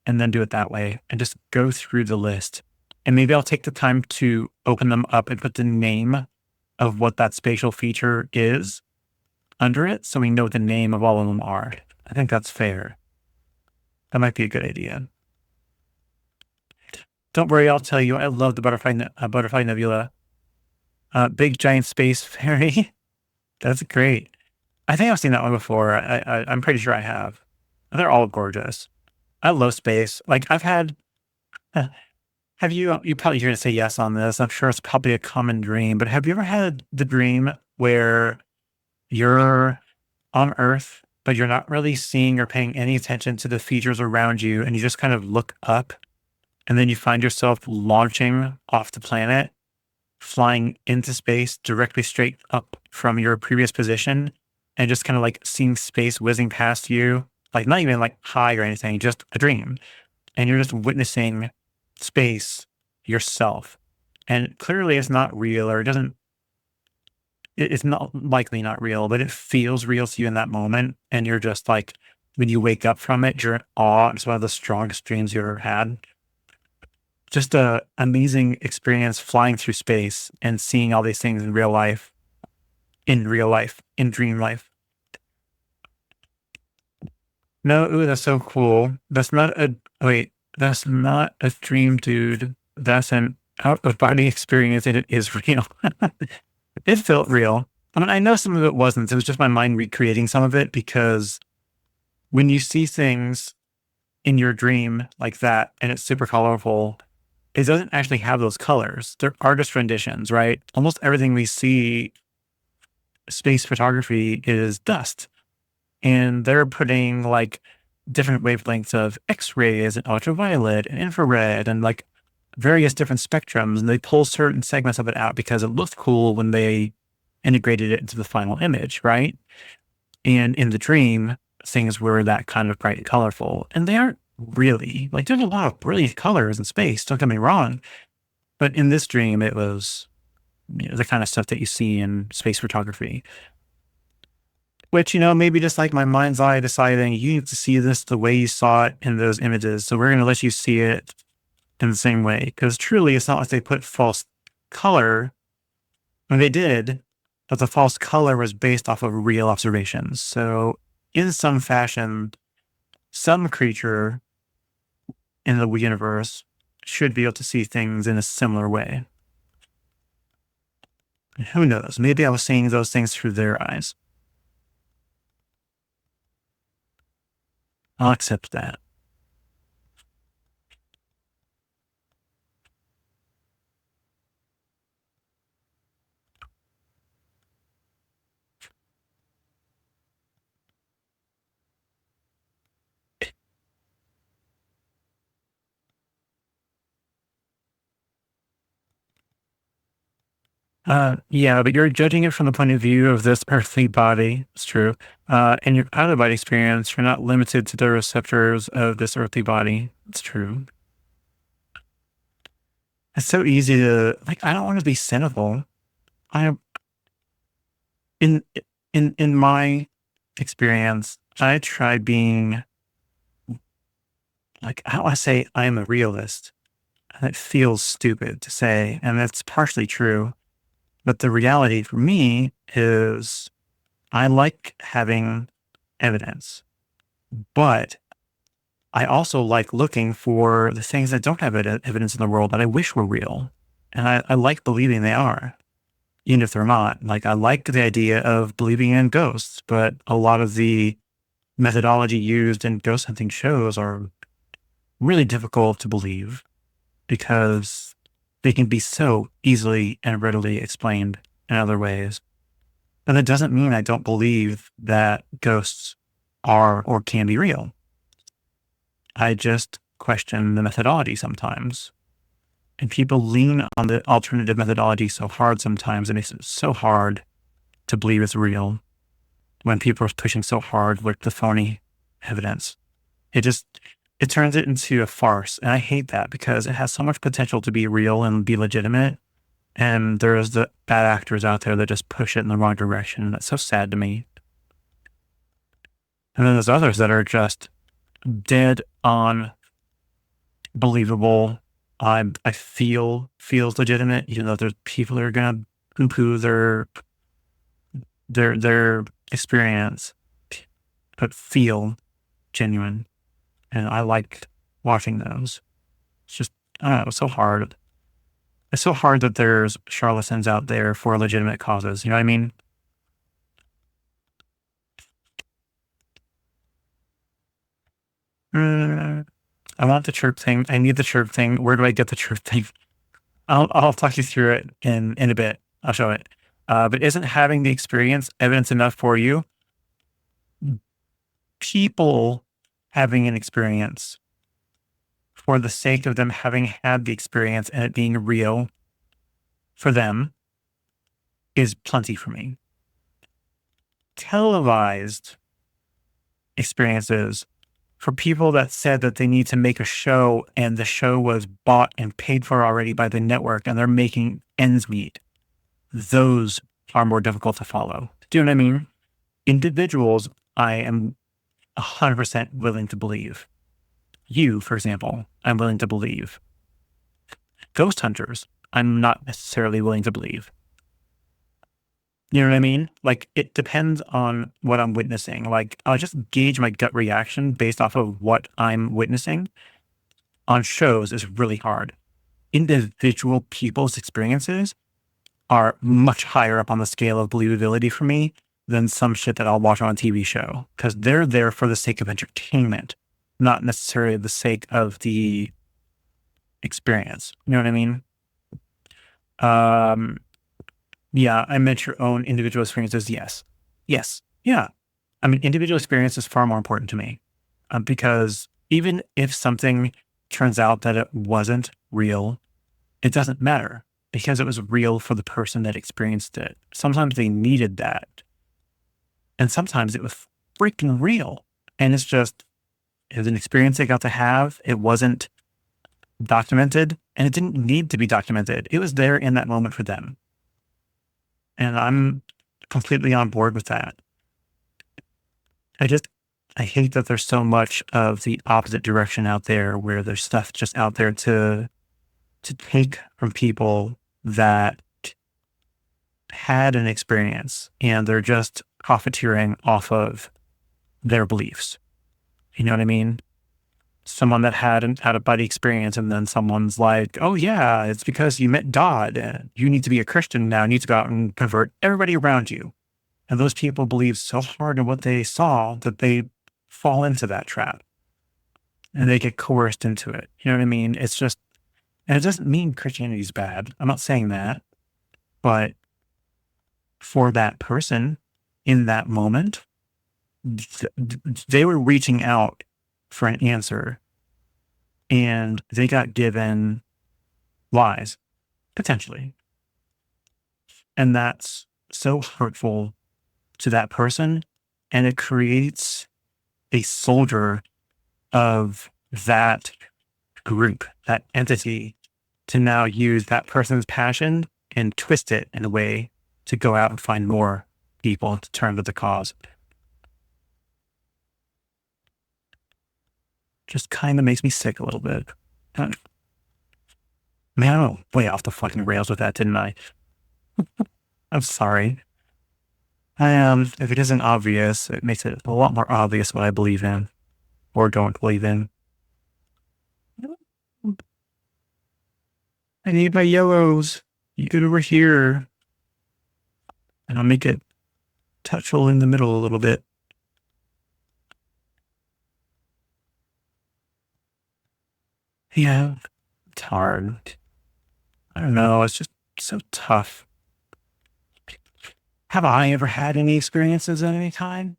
And then do it that way and just go through the list. And maybe I'll take the time to open them up and put the name of what that spatial feature is under it so we know what the name of all of them are. I think that's fair. That might be a good idea. Don't worry, I'll tell you. I love the butterfly nebula. Big giant space fairy. That's great. I think I've seen that one before. I'm pretty sure I have. They're all gorgeous. I love space. Like I've had. Have you? You probably going to say yes on this. I'm sure it's probably a common dream. But have you ever had the dream where you're on Earth, but you're not really seeing or paying any attention to the features around you, and you just kind of look up, and then you find yourself launching off the planet, flying into space directly straight up from your previous position, and just kind of like seeing space whizzing past you, like not even like high or anything, just a dream. And you're just witnessing space yourself. And clearly it's not real, or it's not likely not real, but it feels real to you in that moment. And you're just like, when you wake up from it, you're in awe. It's one of the strongest dreams you ever had. Just a amazing experience flying through space and seeing all these things in real life, in dream life. No, ooh, that's so cool. That's not a dream, dude. That's an out of body experience, and it is real. It felt real. I mean, I know some of it wasn't. It was just my mind recreating some of it, because when you see things in your dream like that and it's super colorful, it doesn't actually have those colors. They're artist renditions, right? Almost everything we see, space photography, is dust. And they're putting like different wavelengths of X-rays and ultraviolet and infrared and like various different spectrums. And they pull certain segments of it out because it looked cool when they integrated it into the final image, right? And in the dream, things were that kind of bright and colorful. And they aren't really. Like, there's a lot of brilliant colors in space, don't get me wrong. But in this dream, it was, the kind of stuff that you see in space photography. Which, maybe just like my mind's eye deciding you need to see this the way you saw it in those images. So we're going to let you see it in the same way. Because truly, it's not like they put false color. When they did, but the false color was based off of real observations. So in some fashion, some creature in the universe should be able to see things in a similar way. And who knows? Maybe I was seeing those things through their eyes. I'll accept that. Yeah, but you're judging it from the point of view of this earthly body. It's true. And your out of body experience, you're not limited to the receptors of this earthly body. It's true. It's so easy to like. I don't want to be cynical. I in in my experience, I tried being like, I don't want to say I'm a realist. It feels stupid to say, and that's partially true. But the reality for me is I like having evidence, but I also like looking for the things that don't have evidence in the world that I wish were real. And I like believing they are, even if they're not. Like, I like the idea of believing in ghosts, but a lot of the methodology used in ghost hunting shows are really difficult to believe because they can be so easily and readily explained in other ways. But that doesn't mean I don't believe that ghosts are or can be real. I just question the methodology sometimes. And people lean on the alternative methodology so hard sometimes, and it's so hard to believe it's real when people are pushing so hard with the phony evidence. It turns it into a farce. And I hate that because it has so much potential to be real and be legitimate. And there's the bad actors out there that just push it in the wrong direction. And that's so sad to me. And then there's others that are just dead on believable I feel feels legitimate, even though there's people that are gonna poo-poo their experience, but feel genuine. And I like watching those. It's just, I don't know, it's so hard. It's so hard that there's charlatans out there for legitimate causes. You know what I mean? I want the chirp thing. I need the chirp thing. Where do I get the chirp thing? I'll talk you through it in a bit. I'll show it. But isn't having the experience evidence enough for you? People having an experience for the sake of them having had the experience and it being real for them is plenty for me. Televised experiences for people that said that they need to make a show and the show was bought and paid for already by the network and they're making ends meet. Those are more difficult to follow. Do you know what I mean? Individuals, I am 100% willing to believe. You, for example, I'm willing to believe. Ghost hunters, I'm not necessarily willing to believe. You know what I mean? Like, it depends on what I'm witnessing. Like, I'll just gauge my gut reaction based off of what I'm witnessing. On shows is really hard. Individual people's experiences are much higher up on the scale of believability for me than some shit that I'll watch on a TV show because they're there for the sake of entertainment, not necessarily the sake of the experience. You know what I mean? Um, yeah, I meant your own individual experiences. Yes. Yes. Yeah. I mean, individual experience is far more important to me because even if something turns out that it wasn't real, it doesn't matter because it was real for the person that experienced it. Sometimes they needed that. And sometimes it was freaking real. And it was an experience they got to have. It wasn't documented and it didn't need to be documented. It was there in that moment for them. And I'm completely on board with that. I hate that there's so much of the opposite direction out there where there's stuff just out there to take from people that had an experience and they're just profiteering off of their beliefs. You know what I mean? Someone that hadn't had a buddy experience and then someone's like, oh yeah, it's because you met God and you need to be a Christian now. You need to go out and convert everybody around you. And those people believe so hard in what they saw that they fall into that trap and they get coerced into it. You know what I mean? It's just, and it doesn't mean Christianity is bad. I'm not saying that, but for that person in that moment, they were reaching out for an answer and they got given lies, potentially. And that's so hurtful to that person. And it creates a soldier of that group, that entity, to now use that person's passion and twist it in a way to go out and find more people to turn to the cause. Just kind of makes me sick a little bit. Man, I went way off the fucking rails with that, didn't I? I'm sorry. If it isn't obvious, it makes it a lot more obvious what I believe in or don't believe in. I need my yellows. You get over here. And I'll make it touchable in the middle a little bit. Yeah, it's hard. I don't know. It's just so tough. Have I ever had any experiences at any time?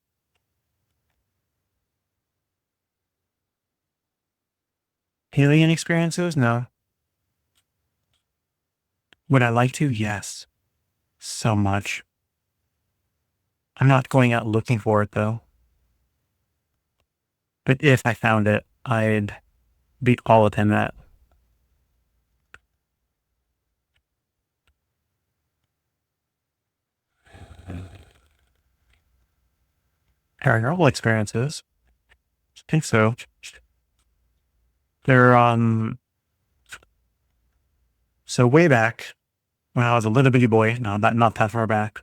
Alien experiences? No. Would I like to? Yes. So much. I'm not going out looking for it though. But if I found it, I'd be all up in that. Paranormal experiences? I think so. They're So way back when I was a little bitty boy, no, not that far back,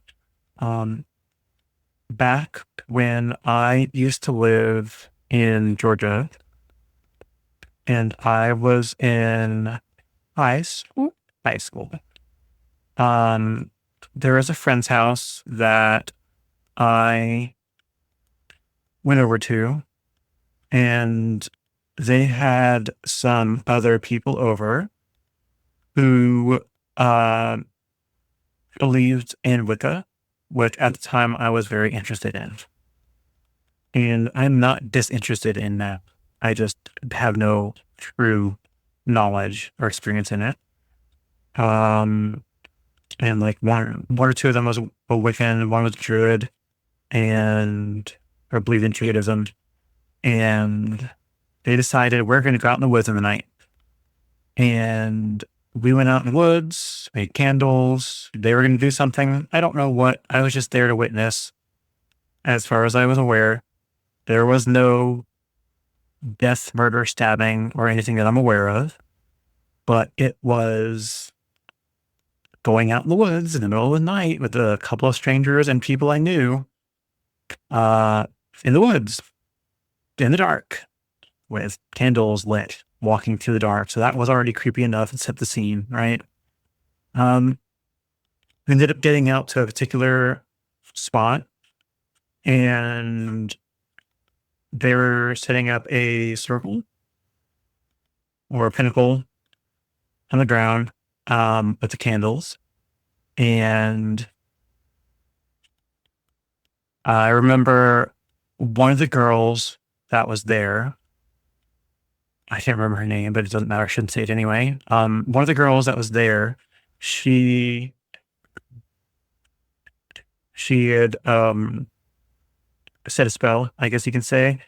um, back when I used to live in Georgia and I was in high school, um, there was a friend's house that I went over to, and they had some other people over who uh, believed in Wicca, which at the time I was very interested in. And I'm not disinterested in that. I just have no true knowledge or experience in it. Um, and like one or two of them was a Wiccan, one was a Druid, and or believed in Druidism. And they decided we're going to go out in the woods in the night. And we went out in the woods, made candles. They were going to do something. I don't know what. I was just there to witness. As far as I was aware, there was no death, murder, stabbing, or anything that I'm aware of. But it was going out in the woods in the middle of the night with a couple of strangers and people I knew in the woods, in the dark, with candles lit, walking through the dark. So that was already creepy enough and set the scene, right? We ended up getting out to a particular spot, and they were setting up a circle or a pinnacle on the ground with the candles. And I remember one of the girls that was there. I can't remember her name, but it doesn't matter. I shouldn't say it anyway. One of the girls that was there, she had said a spell, I guess you can say.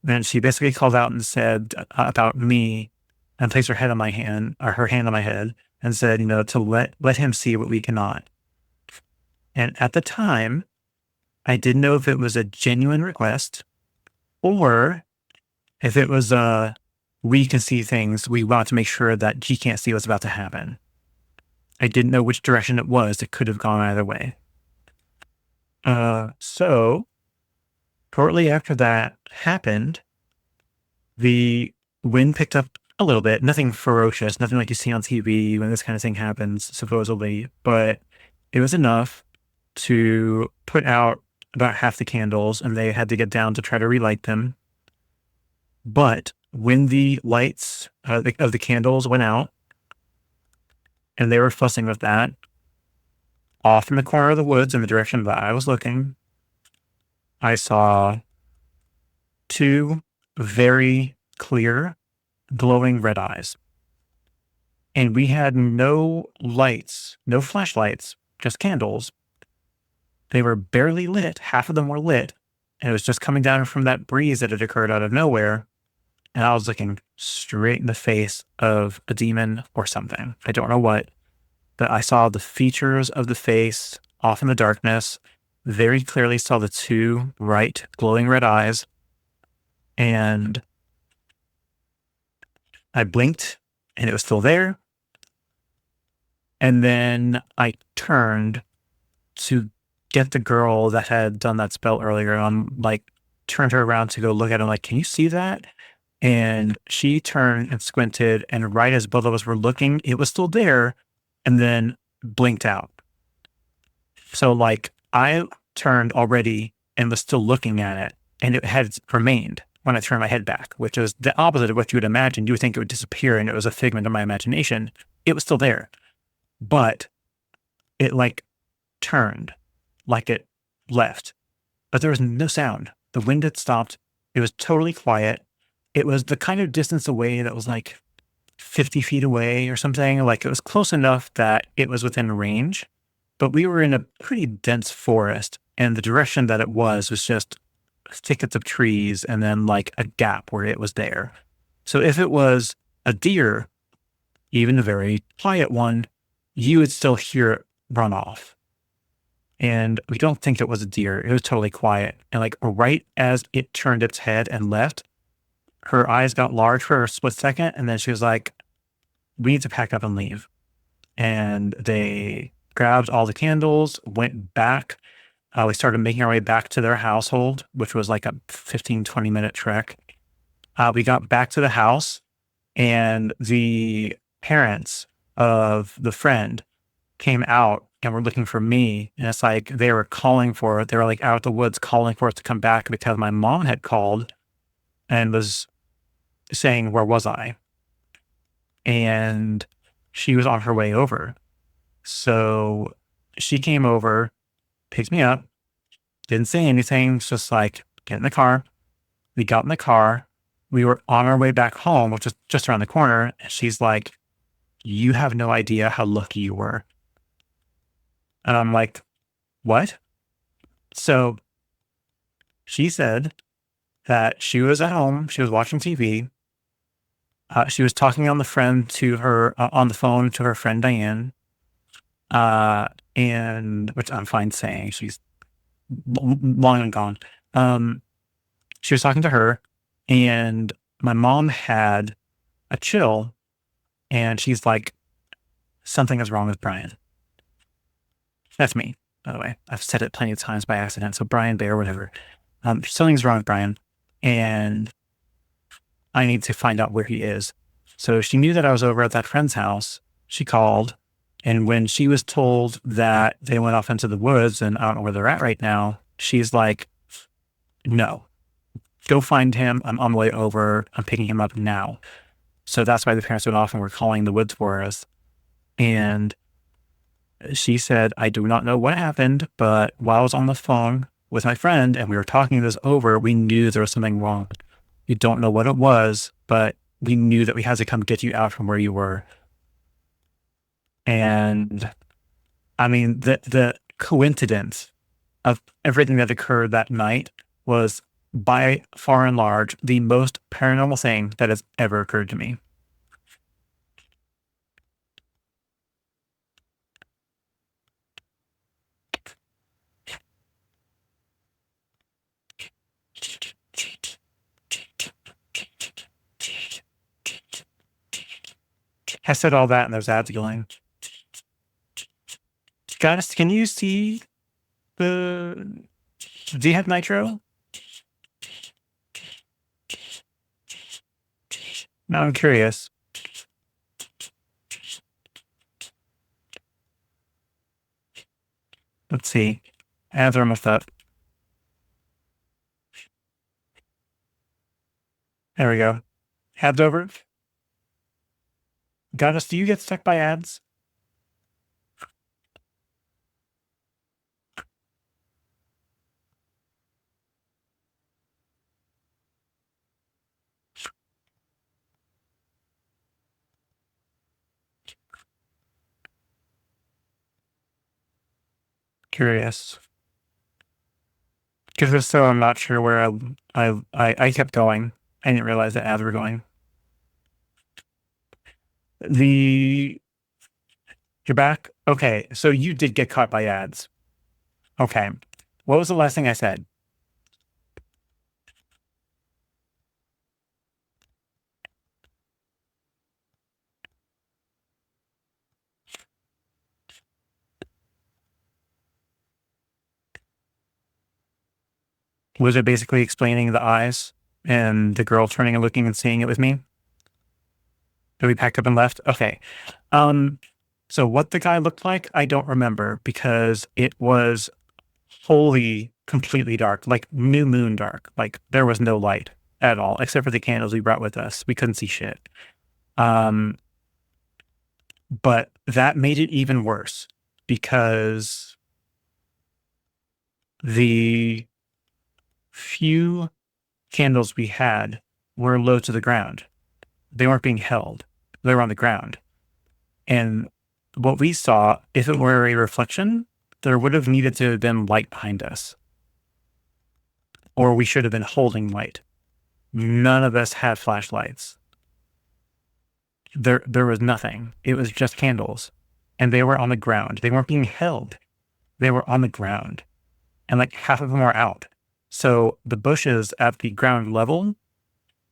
And she basically called out and said about me and placed her head on my hand, or her hand on my head, and said, to let him see what we cannot. And at the time, I didn't know if it was a genuine request or if it was we can see things. We want to make sure that he can't see what's about to happen. I didn't know which direction it was. It could have gone either way. So shortly after that happened, the wind picked up a little bit. Nothing ferocious, nothing like you see on TV when this kind of thing happens, supposedly, but it was enough to put out about half the candles, and they had to get down to try to relight them. But when the lights of the candles went out, and they were fussing with that, off in the corner of the woods in the direction that I was looking, I saw two very clear, glowing red eyes. And we had no lights, no flashlights, just candles. They were barely lit. Half of them were lit. And it was just coming down from that breeze that had occurred out of nowhere. And I was looking straight in the face of a demon or something. I don't know what. But I saw the features of the face off in the darkness. Very clearly saw the two bright, glowing red eyes. And I blinked, and it was still there. And then I turned to get the girl that had done that spell earlier. Turned her around to go look at him, like, can you see that? And she turned and squinted, and right as both of us were looking, it was still there, and then blinked out. So I turned already and was still looking at it, and it had remained when I turned my head back, which is the opposite of what you would imagine. You would think it would disappear and it was a figment of my imagination. It was still there, but it turned, like it left, but there was no sound. The wind had stopped. It was totally quiet. It was the kind of distance away that was 50 feet away or something. It was close enough that it was within range, but we were in a pretty dense forest, and the direction that it was just thickets of trees and then a gap where it was there. So if it was a deer, even a very quiet one, you would still hear it run off. And we don't think it was a deer. It was totally quiet. And right as it turned its head and left, her eyes got large for a split second. And then she was like, we need to pack up and leave. and they grabbed all the candles, went back. We started making our way back to their household, which was like a 15, 20-minute trek. We got back to the house, and the parents of the friend came out and were looking for me. And it's like they were calling for it. They were like out the woods calling for us to come back because my mom had called and was saying, "Where was I?" And she was on her way over. So she came over, picked me up, didn't say anything, just like, get in the car. We got in the car. We were on our way back home, which is just around the corner. And she's like, "You have no idea how lucky you were." And I'm like, "What?" So she said that she was at home. She was watching TV. She was talking on on the phone to her friend Diane, and which I'm fine saying. She's long and gone. She was talking to her, and my mom had a chill, and she's like, "Something is wrong with Brian." That's me, by the way. I've said it plenty of times by accident. So Brian Bear, whatever. Something's wrong with Brian, and I need to find out where he is. So she knew that I was over at that friend's house. She called, and when she was told that they went off into the woods and I don't know where they're at right now, she's like, "No, go find him. I'm on the way over. I'm picking him up now." So that's why the parents went off and were calling the woods for us. And she said, "I do not know what happened, but while I was on the phone with my friend and we were talking this over, we knew there was something wrong. You don't know what it was, but we knew that we had to come get you out from where you were." And I mean, the coincidence of everything that occurred that night was by far and large the most paranormal thing that has ever occurred to me. I said all that and there's ads going. Guys, can you see the... Do you have nitro? Now I'm curious. Let's see. Ads are almost up. There we go. Ads over. Goddess, do you get stuck by ads? Curious. Because if so, I'm not sure where I kept going. I didn't realize that ads were going. You're back? Okay, so you did get caught by ads. Okay. What was the last thing I said? Was it basically explaining the eyes and the girl turning and looking and seeing it with me? Did we packed up and left? Okay. So what the guy looked like, I don't remember because it was wholly completely dark, like new moon dark. Like there was no light at all, except for the candles we brought with us. We couldn't see shit. But that made it even worse because the few candles we had were low to the ground. They weren't being held. They were on the ground. And what we saw, if it were a reflection, there would have needed to have been light behind us. Or we should have been holding light. None of us had flashlights. There was nothing. It was just candles. And they were on the ground. They weren't being held. They were on the ground. And like half of them were out. So the bushes at the ground level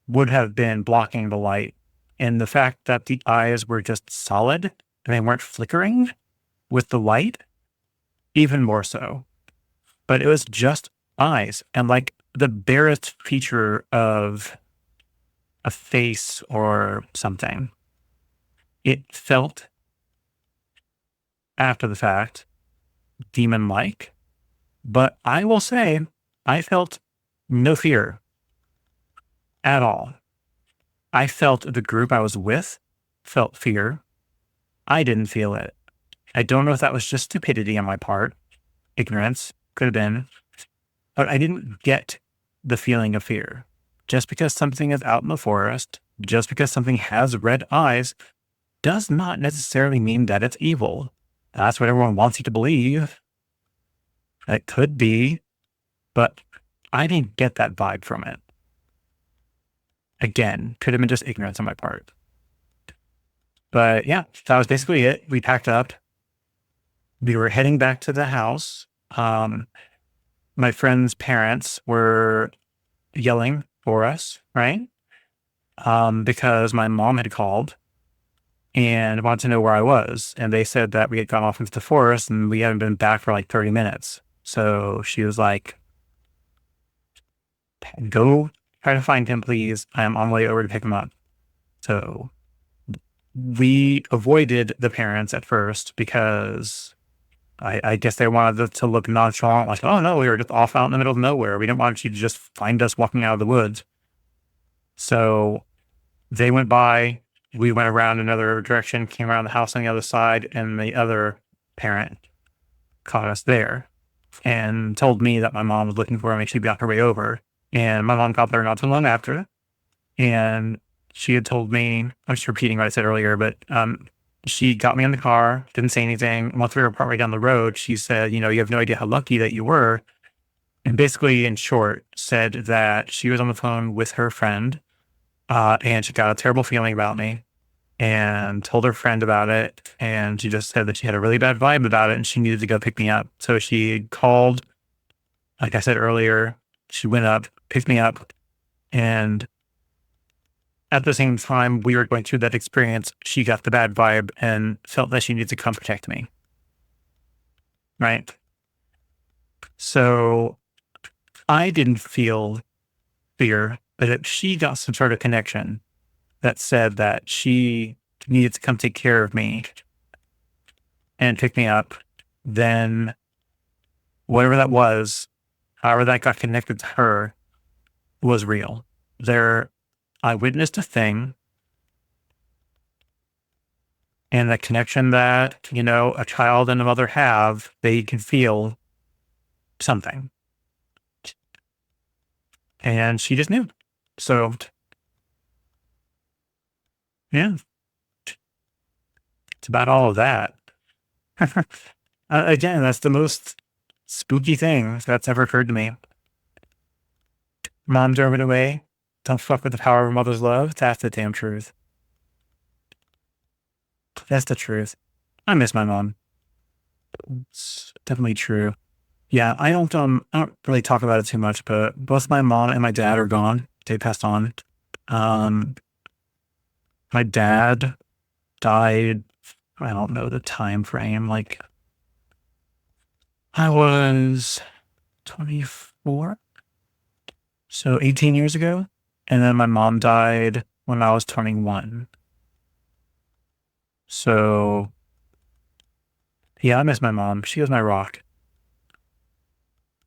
would have been blocking the light. And the fact that the eyes were just solid and they weren't flickering with the light, even more so. But it was just eyes and like the barest feature of a face or something. It felt, after the fact, demon-like, but I will say I felt no fear at all. I felt the group I was with felt fear. I didn't feel it. I don't know if that was just stupidity on my part, ignorance, could have been, but I didn't get the feeling of fear. Just because something is out in the forest, just because something has red eyes, does not necessarily mean that it's evil. That's what everyone wants you to believe. It could be, but I didn't get that vibe from it. Again, could have been just ignorance on my part. But yeah, that was basically it. We packed up. We were heading back to the house. My friend's parents were yelling for us, right? Because my mom had called and wanted to know where I was. And they said that we had gone off into the forest and we hadn't been back for like 30 minutes. So she was like, go try to find him, please. I am on the way over to pick him up. So we avoided the parents at first because I guess they wanted to look nonchalant, like, oh no, we were just off out in the middle of nowhere. We didn't want you to just find us walking out of the woods. So they went by, we went around another direction, came around the house on the other side, and the other parent caught us there and told me that my mom was looking for me. She'd be on her way over. And my mom got there not too long after. And she had told me, I'm just repeating what I said earlier, but she got me in the car, didn't say anything. Once we were partway down the road, she said, you know, you have no idea how lucky that you were. And basically, in short, said that she was on the phone with her friend and she got a terrible feeling about me and told her friend about it. And she just said that she had a really bad vibe about it and she needed to go pick me up. So she called, like I said earlier, she went up, picked me up, and at the same time we were going through that experience, she got the bad vibe and felt that she needed to come protect me. Right? So I didn't feel fear, but if she got some sort of connection that said that she needed to come take care of me and pick me up, then whatever that was, however that got connected to her, was real. I witnessed a thing, and the connection that, you know, a child and a mother have, they can feel something. And she just knew. So, yeah, it's about all of that. Again, that's the most spooky thing that's ever occurred to me. Mom drove it away. Don't fuck with the power of a mother's love. That's the damn truth. That's the truth. I miss my mom. It's definitely true. Yeah, I don't really talk about it too much, but both my mom and my dad are gone. They passed on. My dad died, I don't know the time frame, like I was 24, so 18 years ago. And then my mom died when I was 21. So yeah, I miss my mom. She was my rock.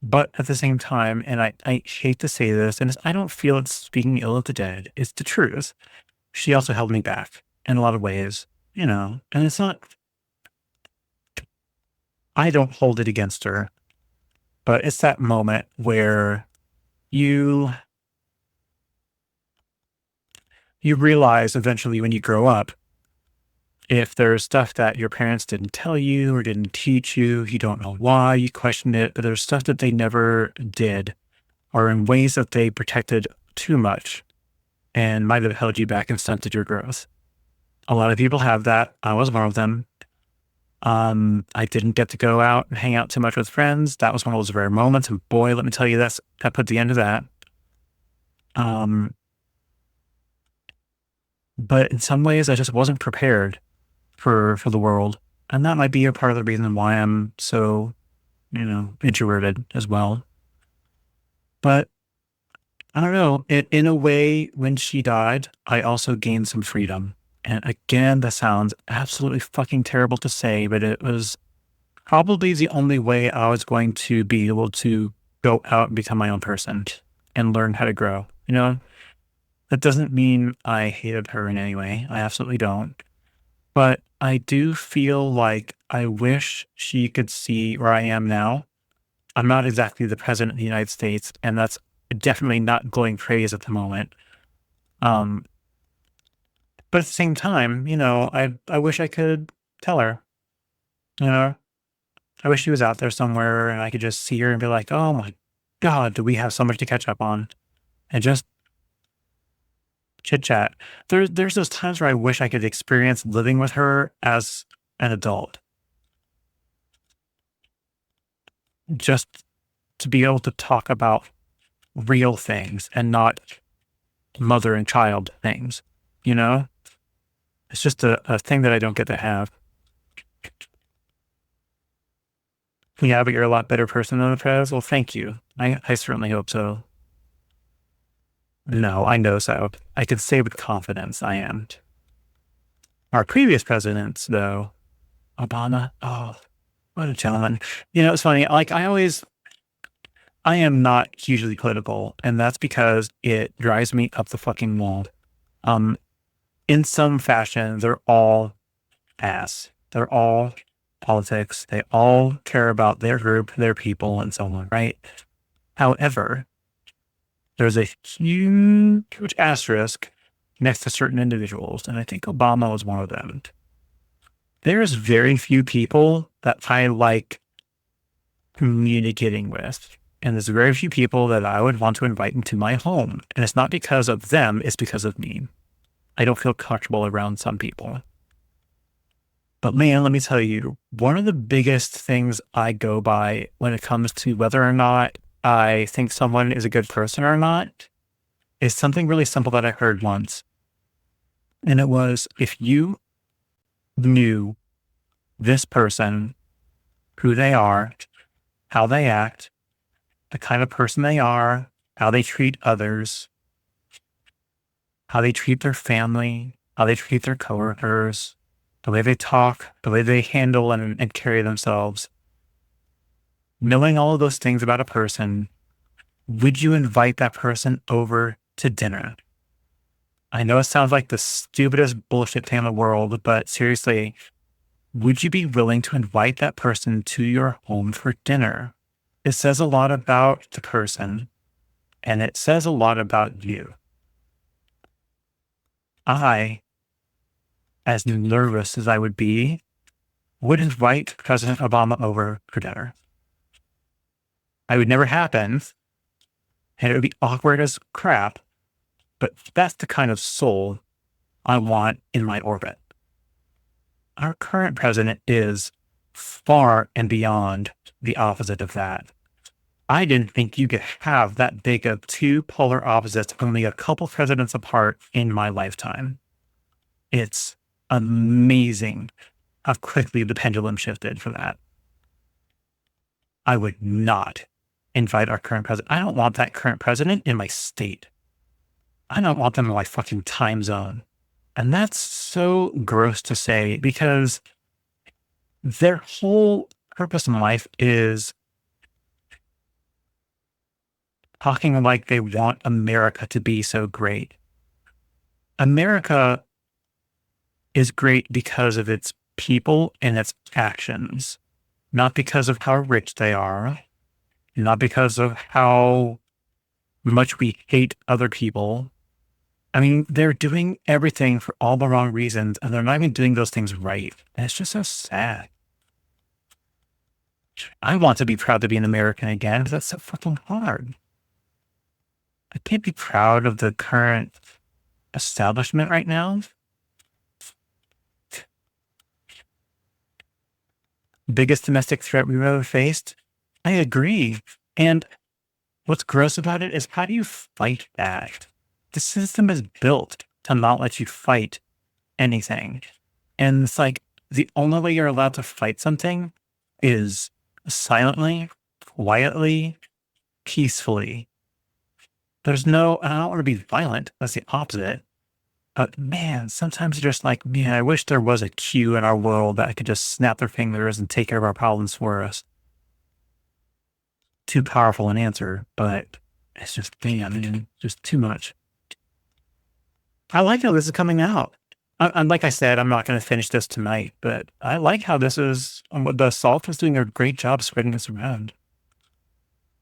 But at the same time, and I hate to say this, and I don't feel it's speaking ill of the dead, it's the truth. She also held me back in a lot of ways, you know, and it's not, I don't hold it against her, but it's that moment where you realize eventually when you grow up, if there's stuff that your parents didn't tell you or didn't teach you, you don't know why, you question it, but there's stuff that they never did or in ways that they protected too much and might have held you back and stunted your growth. A lot of people have that. I was one of them. I didn't get to go out and hang out too much with friends. That was one of those rare moments. And boy, let me tell you, that put the end to that. But in some ways, I just wasn't prepared for the world. And that might be a part of the reason why I'm so, introverted as well. But I don't know. In a way, when she died, I also gained some freedom. And again, that sounds absolutely fucking terrible to say, but it was probably the only way I was going to be able to go out and become my own person and learn how to grow. That doesn't mean I hated her in any way. I absolutely don't. But I do feel like I wish she could see where I am now. I'm not exactly the president of the United States, and that's definitely not glowing praise at the moment. Um, but at the same time, I wish I could tell her, you know, I wish she was out there somewhere and I could just see her and be like, oh my God, do we have so much to catch up on? And just chit chat. There's those times where I wish I could experience living with her as an adult, just to be able to talk about real things and not mother and child things, you know? It's just a thing that I don't get to have. Yeah, but you're a lot better person than the Prez. Well, thank you. I certainly hope so. No, I know so. I could say with confidence I am. Our previous presidents, though, Obama, oh, what a gentleman. It's funny. Like, I am not hugely political, and that's because it drives me up the fucking wall. Um, in some fashion, they're all ass. They're all politics. They all care about their group, their people, and so on, right? However, there's a huge asterisk next to certain individuals, and I think Obama was one of them. There's very few people that I like communicating with, and there's very few people that I would want to invite into my home. And it's not because of them, it's because of me. I don't feel comfortable around some people. But man, let me tell you, one of the biggest things I go by when it comes to whether or not I think someone is a good person or not is something really simple that I heard once. And it was, if you knew this person, who they are, how they act, the kind of person they are, how they treat others, how they treat their family, how they treat their coworkers, the way they talk, the way they handle and carry themselves, knowing all of those things about a person, would you invite that person over to dinner? I know it sounds like the stupidest bullshit thing in the world, but seriously, would you be willing to invite that person to your home for dinner? It says a lot about the person, and it says a lot about you. I, as nervous as I would invite President Obama over for dinner. It would never happen, and it would be awkward as crap, but that's the kind of soul I want in my orbit. Our current president is far and beyond the opposite of that. I didn't think you could have that big of two polar opposites only a couple presidents apart in my lifetime. It's amazing how quickly the pendulum shifted for that. I would not invite our current president. I don't want that current president in my state. I don't want them in my fucking time zone. And that's so gross to say because their whole purpose in life is talking like they want America to be so great. America is great because of its people and its actions, not because of how rich they are, not because of how much we hate other people. I mean, they're doing everything for all the wrong reasons, and they're not even doing those things right. And it's just so sad. I want to be proud to be an American again, but that's so fucking hard. I can't be proud of the current establishment right now. Biggest domestic threat we've ever faced. I agree. And what's gross about it is how do you fight that? The system is built to not let you fight anything. And it's like, the only way you're allowed to fight something is silently, quietly, peacefully. There's no, and I don't want to be violent. That's the opposite. But man, sometimes you're just like, man, I wish there was a Q in our world that could just snap their fingers and take care of our problems for us. Too powerful an answer, but it's just, man, just too much. I like how this is coming out. And like I said, I'm not going to finish this tonight, but I like how this is, the salt is doing a great job spreading this around.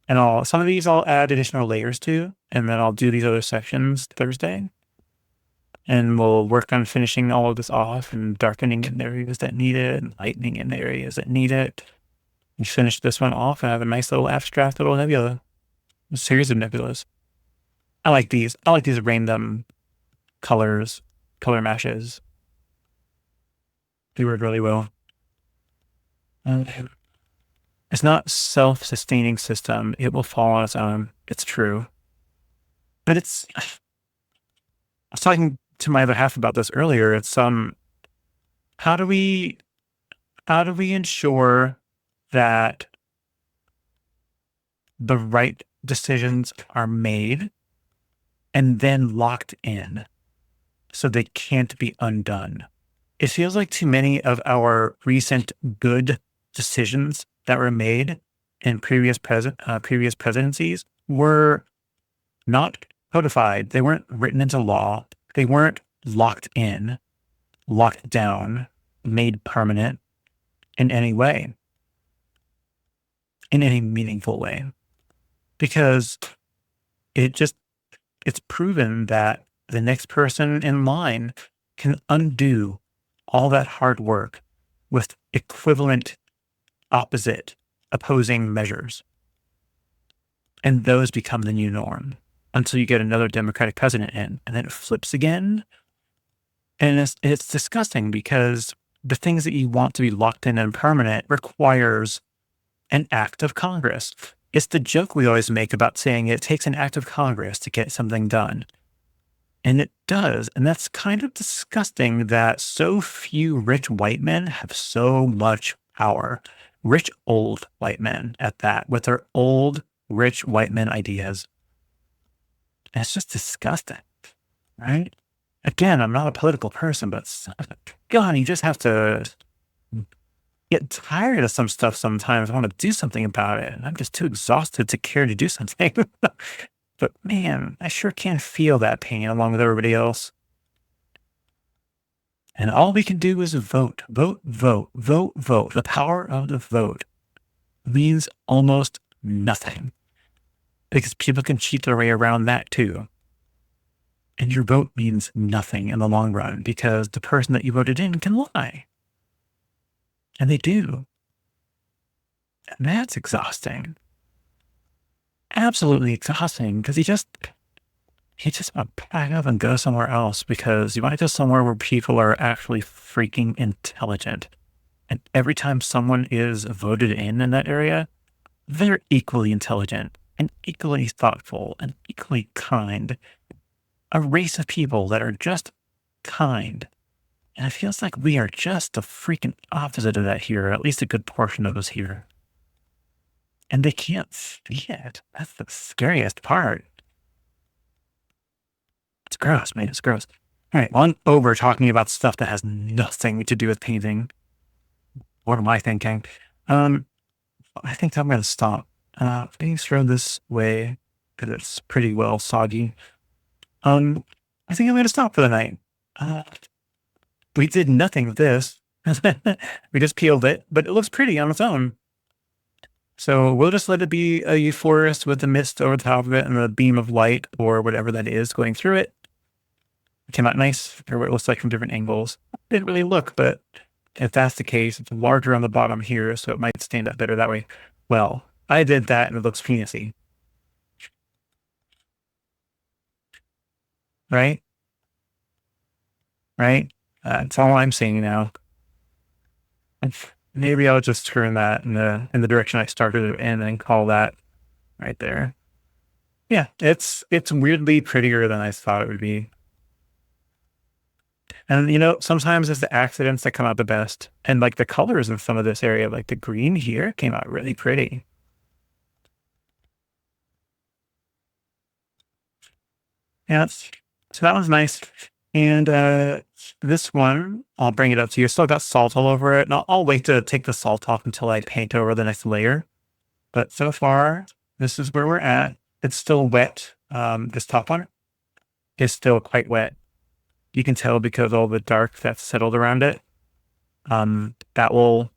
And some of these I'll add additional layers to, and then I'll do these other sections Thursday. And we'll work on finishing all of this off and darkening in areas that need it and lightening in areas that need it. And finish this one off and have a nice little abstract little nebula, a series of nebulas. I like these. I like these random colors, color mashes. They work really well. It's not self-sustaining system. It will fall on its own. It's true. But I was talking to my other half about this earlier. It's how do we ensure that the right decisions are made and then locked in so they can't be undone? It feels like too many of our recent good decisions that were made in previous presidencies were not codified. They weren't written into law. They weren't locked in, locked down, made permanent in any way, in any meaningful way, because it's proven that the next person in line can undo all that hard work with equivalent, opposite, opposing measures. And those become the new norm until you get another Democratic president in, and then it flips again. And it's disgusting because the things that you want to be locked in and permanent requires an act of Congress. It's the joke we always make about saying it takes an act of Congress to get something done. And it does. And that's kind of disgusting that so few rich white men have so much power. Rich old white men at that, with their old rich white men ideas. And it's just disgusting, right? Again, I'm not a political person, but God, you just have to get tired of some stuff sometimes. I want to do something about it. And I'm just too exhausted to care to do something. But man, I sure can feel that pain along with everybody else. And all we can do is vote, vote, vote, vote, vote. The power of the vote means almost nothing because people can cheat their way around that too. And your vote means nothing in the long run because the person that you voted in can lie. And they do. And that's exhausting. Absolutely exhausting because you just want to pack up and go somewhere else because you want to go somewhere where people are actually freaking intelligent. And every time someone is voted in that area, they're equally intelligent and equally thoughtful and equally kind. A race of people that are just kind. And it feels like we are just the freaking opposite of that here, at least a good portion of us here. And they can't see it. That's the scariest part. It's gross, man. It's gross. All right. Well, I'm over talking about stuff that has nothing to do with painting. What am I thinking? I think I'm going to stop. Being thrown this way because it's pretty well soggy. I think I'm going to stop for the night. We did nothing with this. We just peeled it, but it looks pretty on its own. So we'll just let it be a forest with the mist over the top of it and a beam of light or whatever that is going through it. It came out nice or what it looks like from different angles. It didn't really look, but if that's the case, it's larger on the bottom here, so it might stand up better that way. Well, I did that and it looks penisy. Right? Right? That's all I'm saying now. Maybe I'll just turn that in the direction I started it in and call that right there. Yeah, it's weirdly prettier than I thought it would be. And, sometimes it's the accidents that come out the best. And like the colors of some of this area, like the green here came out really pretty. Yeah, so that was nice. And this one, I'll bring it up to you. Still got salt all over it. And I'll wait to take the salt off until I paint over the next layer. But so far, this is where we're at. It's still wet. This top one is still quite wet. You can tell because all the dark that's settled around it. That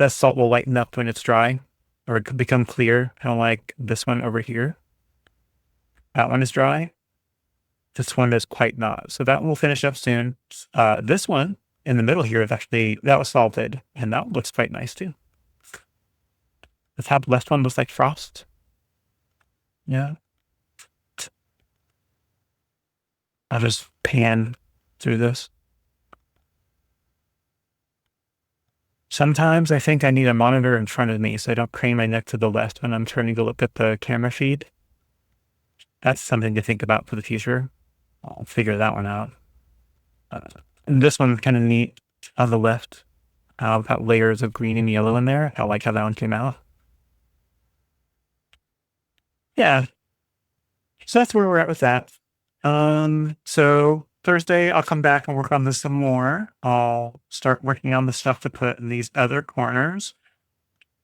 salt will lighten up when it's dry, or it could become clear, kind of like this one over here. That one is dry. This one is quite not. So that one will finish up soon. This one in the middle here is actually, that was salted, and that looks quite nice too. The top left one looks like frost. Yeah. I'll just pan through this. Sometimes I think I need a monitor in front of me so I don't crane my neck to the left when I'm turning to look at the camera feed. That's something to think about for the future. I'll figure that one out. And this one's kind of neat on the left. Got layers of green and yellow in there. I like how that one came out. Yeah. So that's where we're at with that. So Thursday, I'll come back and work on this some more. I'll start working on the stuff to put in these other corners.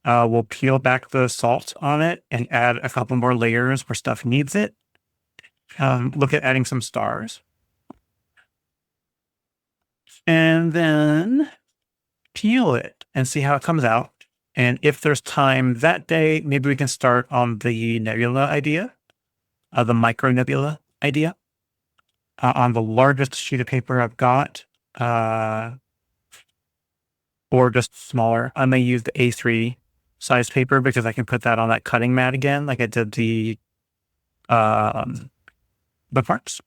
We'll peel back the salt on it and add a couple more layers where stuff needs it. Look at adding some stars. And then peel it and see how it comes out. And if there's time that day, maybe we can start on the nebula idea, the micro nebula idea. On the largest sheet of paper I've got, or just smaller. I may use the A3 size paper because I can put that on that cutting mat again, like I did the bookmarks.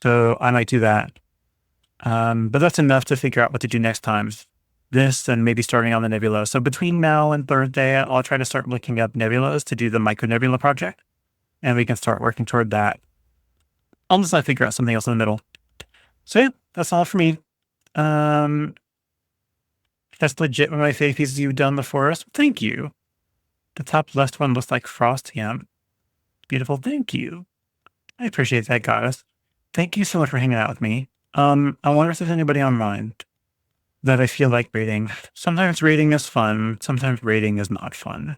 So I might do that. But that's enough to figure out what to do next time. This and maybe starting on the nebula. So between now and Thursday, I'll try to start looking up nebulas to do the micro nebula project, and we can start working toward that. Unless I figure out something else in the middle. So yeah, that's all for me. That's legit one of my favorite pieces you've done before us. Thank you. The top left one looks like frost. Yeah. Beautiful. Thank you. I appreciate that, goddess. Thank you so much for hanging out with me. I wonder if there's anybody online that I feel like rating. Sometimes rating is fun. Sometimes rating is not fun.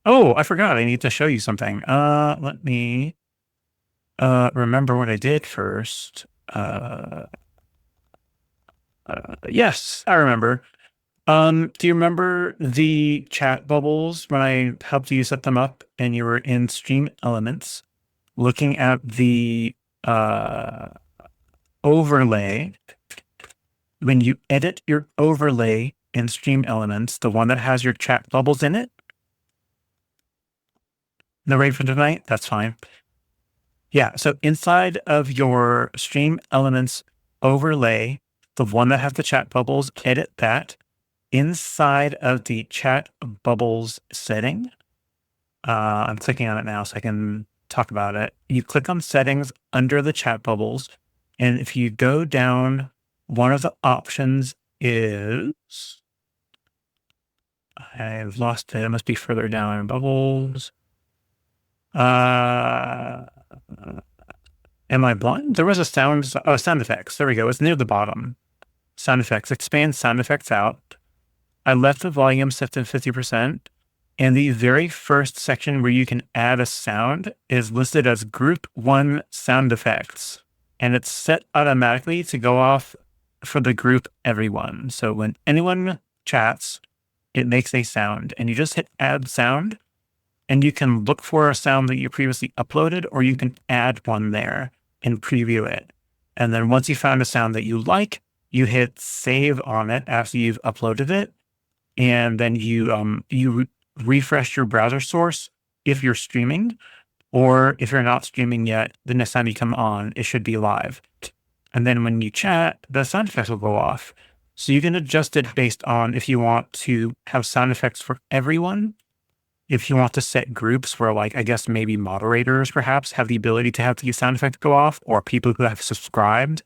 Oh, I forgot. I need to show you something. Let me remember what I did first. Yes, I remember. Do you remember the chat bubbles when I helped you set them up and you were in Stream Elements looking at the overlay? When you edit your overlay in Stream Elements, the one that has your chat bubbles in it, no raid for tonight, that's fine. Yeah, so inside of your Stream Elements overlay, the one that has the chat bubbles, edit that. Inside of the chat bubbles setting, I'm clicking on it now so I can talk about it. You click on settings under the chat bubbles, and if you go down, one of the options is, I've lost it. It must be further down in bubbles. Am I blind? There was a sound effects. There we go. It's near the bottom. Sound effects. Expand sound effects out. I left the volume set to 50%. And the very first section where you can add a sound is listed as Group 1 Sound Effects. And it's set automatically to go off for the group everyone. So when anyone chats, it makes a sound. And you just hit Add Sound. And you can look for a sound that you previously uploaded, or you can add one there and preview it. And then once you found a sound that you like, you hit save on it after you've uploaded it. And then you refresh your browser source if you're streaming, or if you're not streaming yet, the next time you come on, it should be live. And then when you chat, the sound effects will go off. So you can adjust it based on if you want to have sound effects for everyone. If you want to set groups where, like, I guess maybe moderators perhaps have the ability to have the sound effect go off, or people who have subscribed,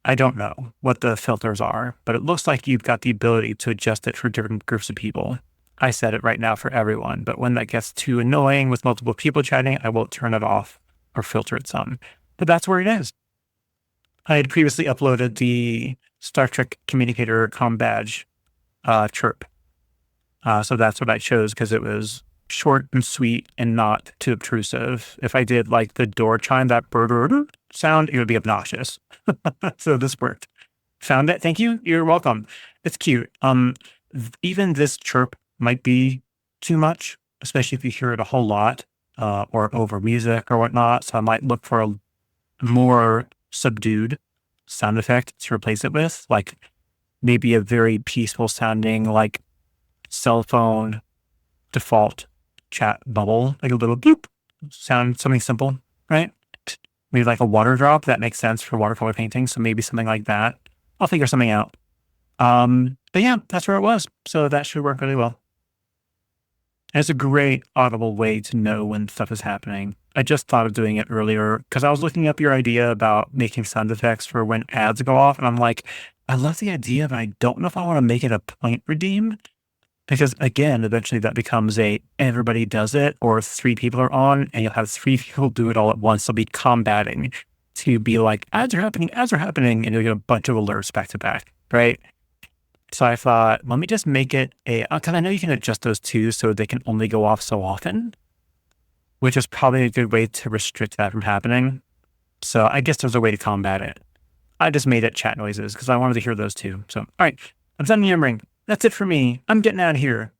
I don't know what the filters are, but it looks like you've got the ability to adjust it for different groups of people. I set it right now for everyone, but when that gets too annoying with multiple people chatting, I will turn it off or filter it some. But that's where it is. I had previously uploaded the Star Trek communicator comm badge chirp. So that's what I chose because it was short and sweet and not too obtrusive. If I did like the door chime, that bird sound, it would be obnoxious. So this worked. Found it. Thank you. You're welcome. It's cute. Even this chirp might be too much, especially if you hear it a whole lot or over music or whatnot. So I might look for a more subdued sound effect to replace it with, like maybe a very peaceful sounding, like cell phone default chat bubble, like a little bloop sound, something simple, right? Maybe like a water drop that makes sense for watercolor painting. So maybe something like that. I'll figure something out. But yeah, that's where it was. So that should work really well. And it's a great audible way to know when stuff is happening. I just thought of doing it earlier because I was looking up your idea about making sound effects for when ads go off. And I'm like, I love the idea, but I don't know if I want to make it a point redeem. Because again, eventually that becomes everybody does it, or 3 people are on, and you'll have 3 people do it all at once. They'll be combating to be like, ads are happening, and you'll get a bunch of alerts back to back, right? So I thought, let me just make it because I know you can adjust those too, so they can only go off so often, which is probably a good way to restrict that from happening. So I guess there's a way to combat it. I just made it chat noises because I wanted to hear those too. So, all right, I'm done yammering. That's it for me. I'm getting out of here.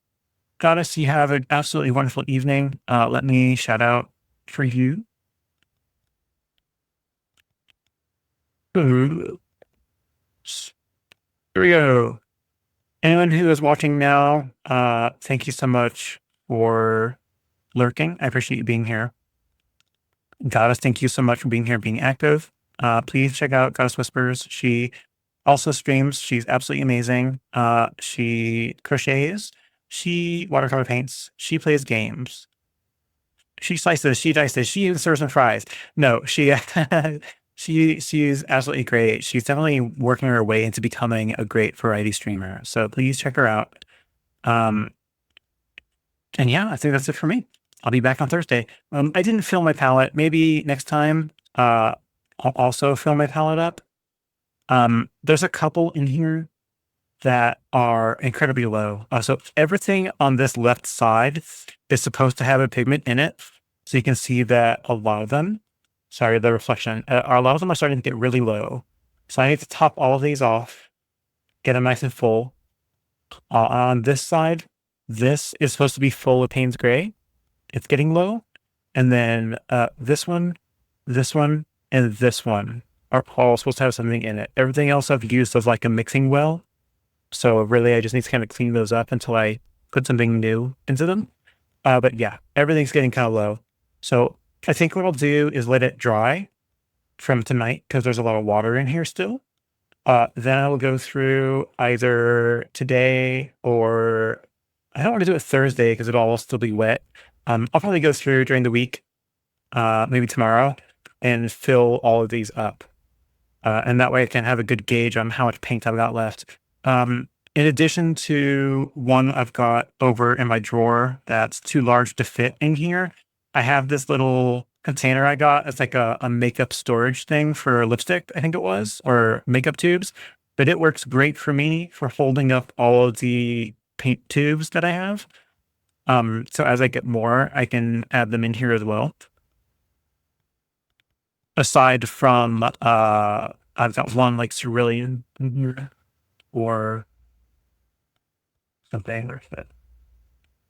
Goddess, you have an absolutely wonderful evening. Let me shout out for you. Here we go. Anyone who is watching now, thank you so much for lurking. I appreciate you being here. Goddess, thank you so much for being here and being active. Please check out Goddess Whispers. She also streams. She's absolutely amazing. She crochets. She watercolor paints. She plays games. She slices. She dices. She even serves some fries. No, she she's absolutely great. She's definitely working her way into becoming a great variety streamer. So please check her out. And yeah, I think that's it for me. I'll be back on Thursday. I didn't fill my palette. Maybe next time I'll also fill my palette up. There's a couple in here that are incredibly low. So everything on this left side is supposed to have a pigment in it. So you can see that a lot of them, sorry, the reflection, a lot of them are starting to get really low. So I need to top all of these off, get them nice and full. On this side, this is supposed to be full of Payne's Gray. It's getting low. And then this one, and this one are all supposed to have something in it. Everything else I've used as like a mixing well. So really, I just need to kind of clean those up until I put something new into them. But yeah, everything's getting kind of low. So I think what I'll do is let it dry from tonight because there's a lot of water in here still. Then I'll go through either today or I don't want to do it Thursday because it'll all still be wet. I'll probably go through during the week, maybe tomorrow, and fill all of these up. And that way I can have a good gauge on how much paint I've got left. In addition to one I've got over in my drawer that's too large to fit in here, I have this little container I got. It's like a makeup storage thing for lipstick, I think it was, or makeup tubes. But it works great for me for holding up all of the paint tubes that I have. So as I get more, I can add them in here as well. Aside from, I've got one like cerulean or something.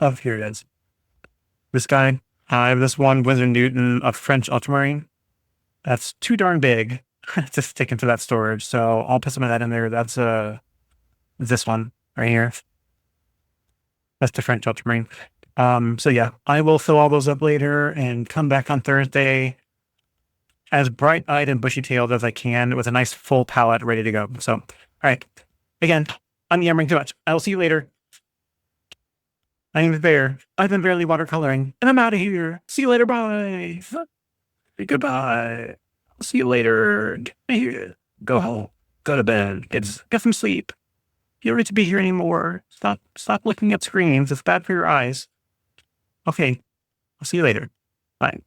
Oh, here it is. This guy. I have this one Winsor Newton of French ultramarine. That's too darn big to stick into that storage. So I'll put some of that in there. That's this one right here. That's the French ultramarine. So yeah, I will fill all those up later and come back on Thursday as bright-eyed and bushy-tailed as I can with a nice full palette ready to go. So, all right. Again, I'm yammering too much. I'll see you later. I'm the bear. I've been barely watercoloring, and I'm out of here. See you later. Bye. Goodbye. I'll see you later. Get me here. Go home. Go to bed. Get some sleep. You don't need to be here anymore. Stop looking at screens. It's bad for your eyes. Okay. I'll see you later. Bye.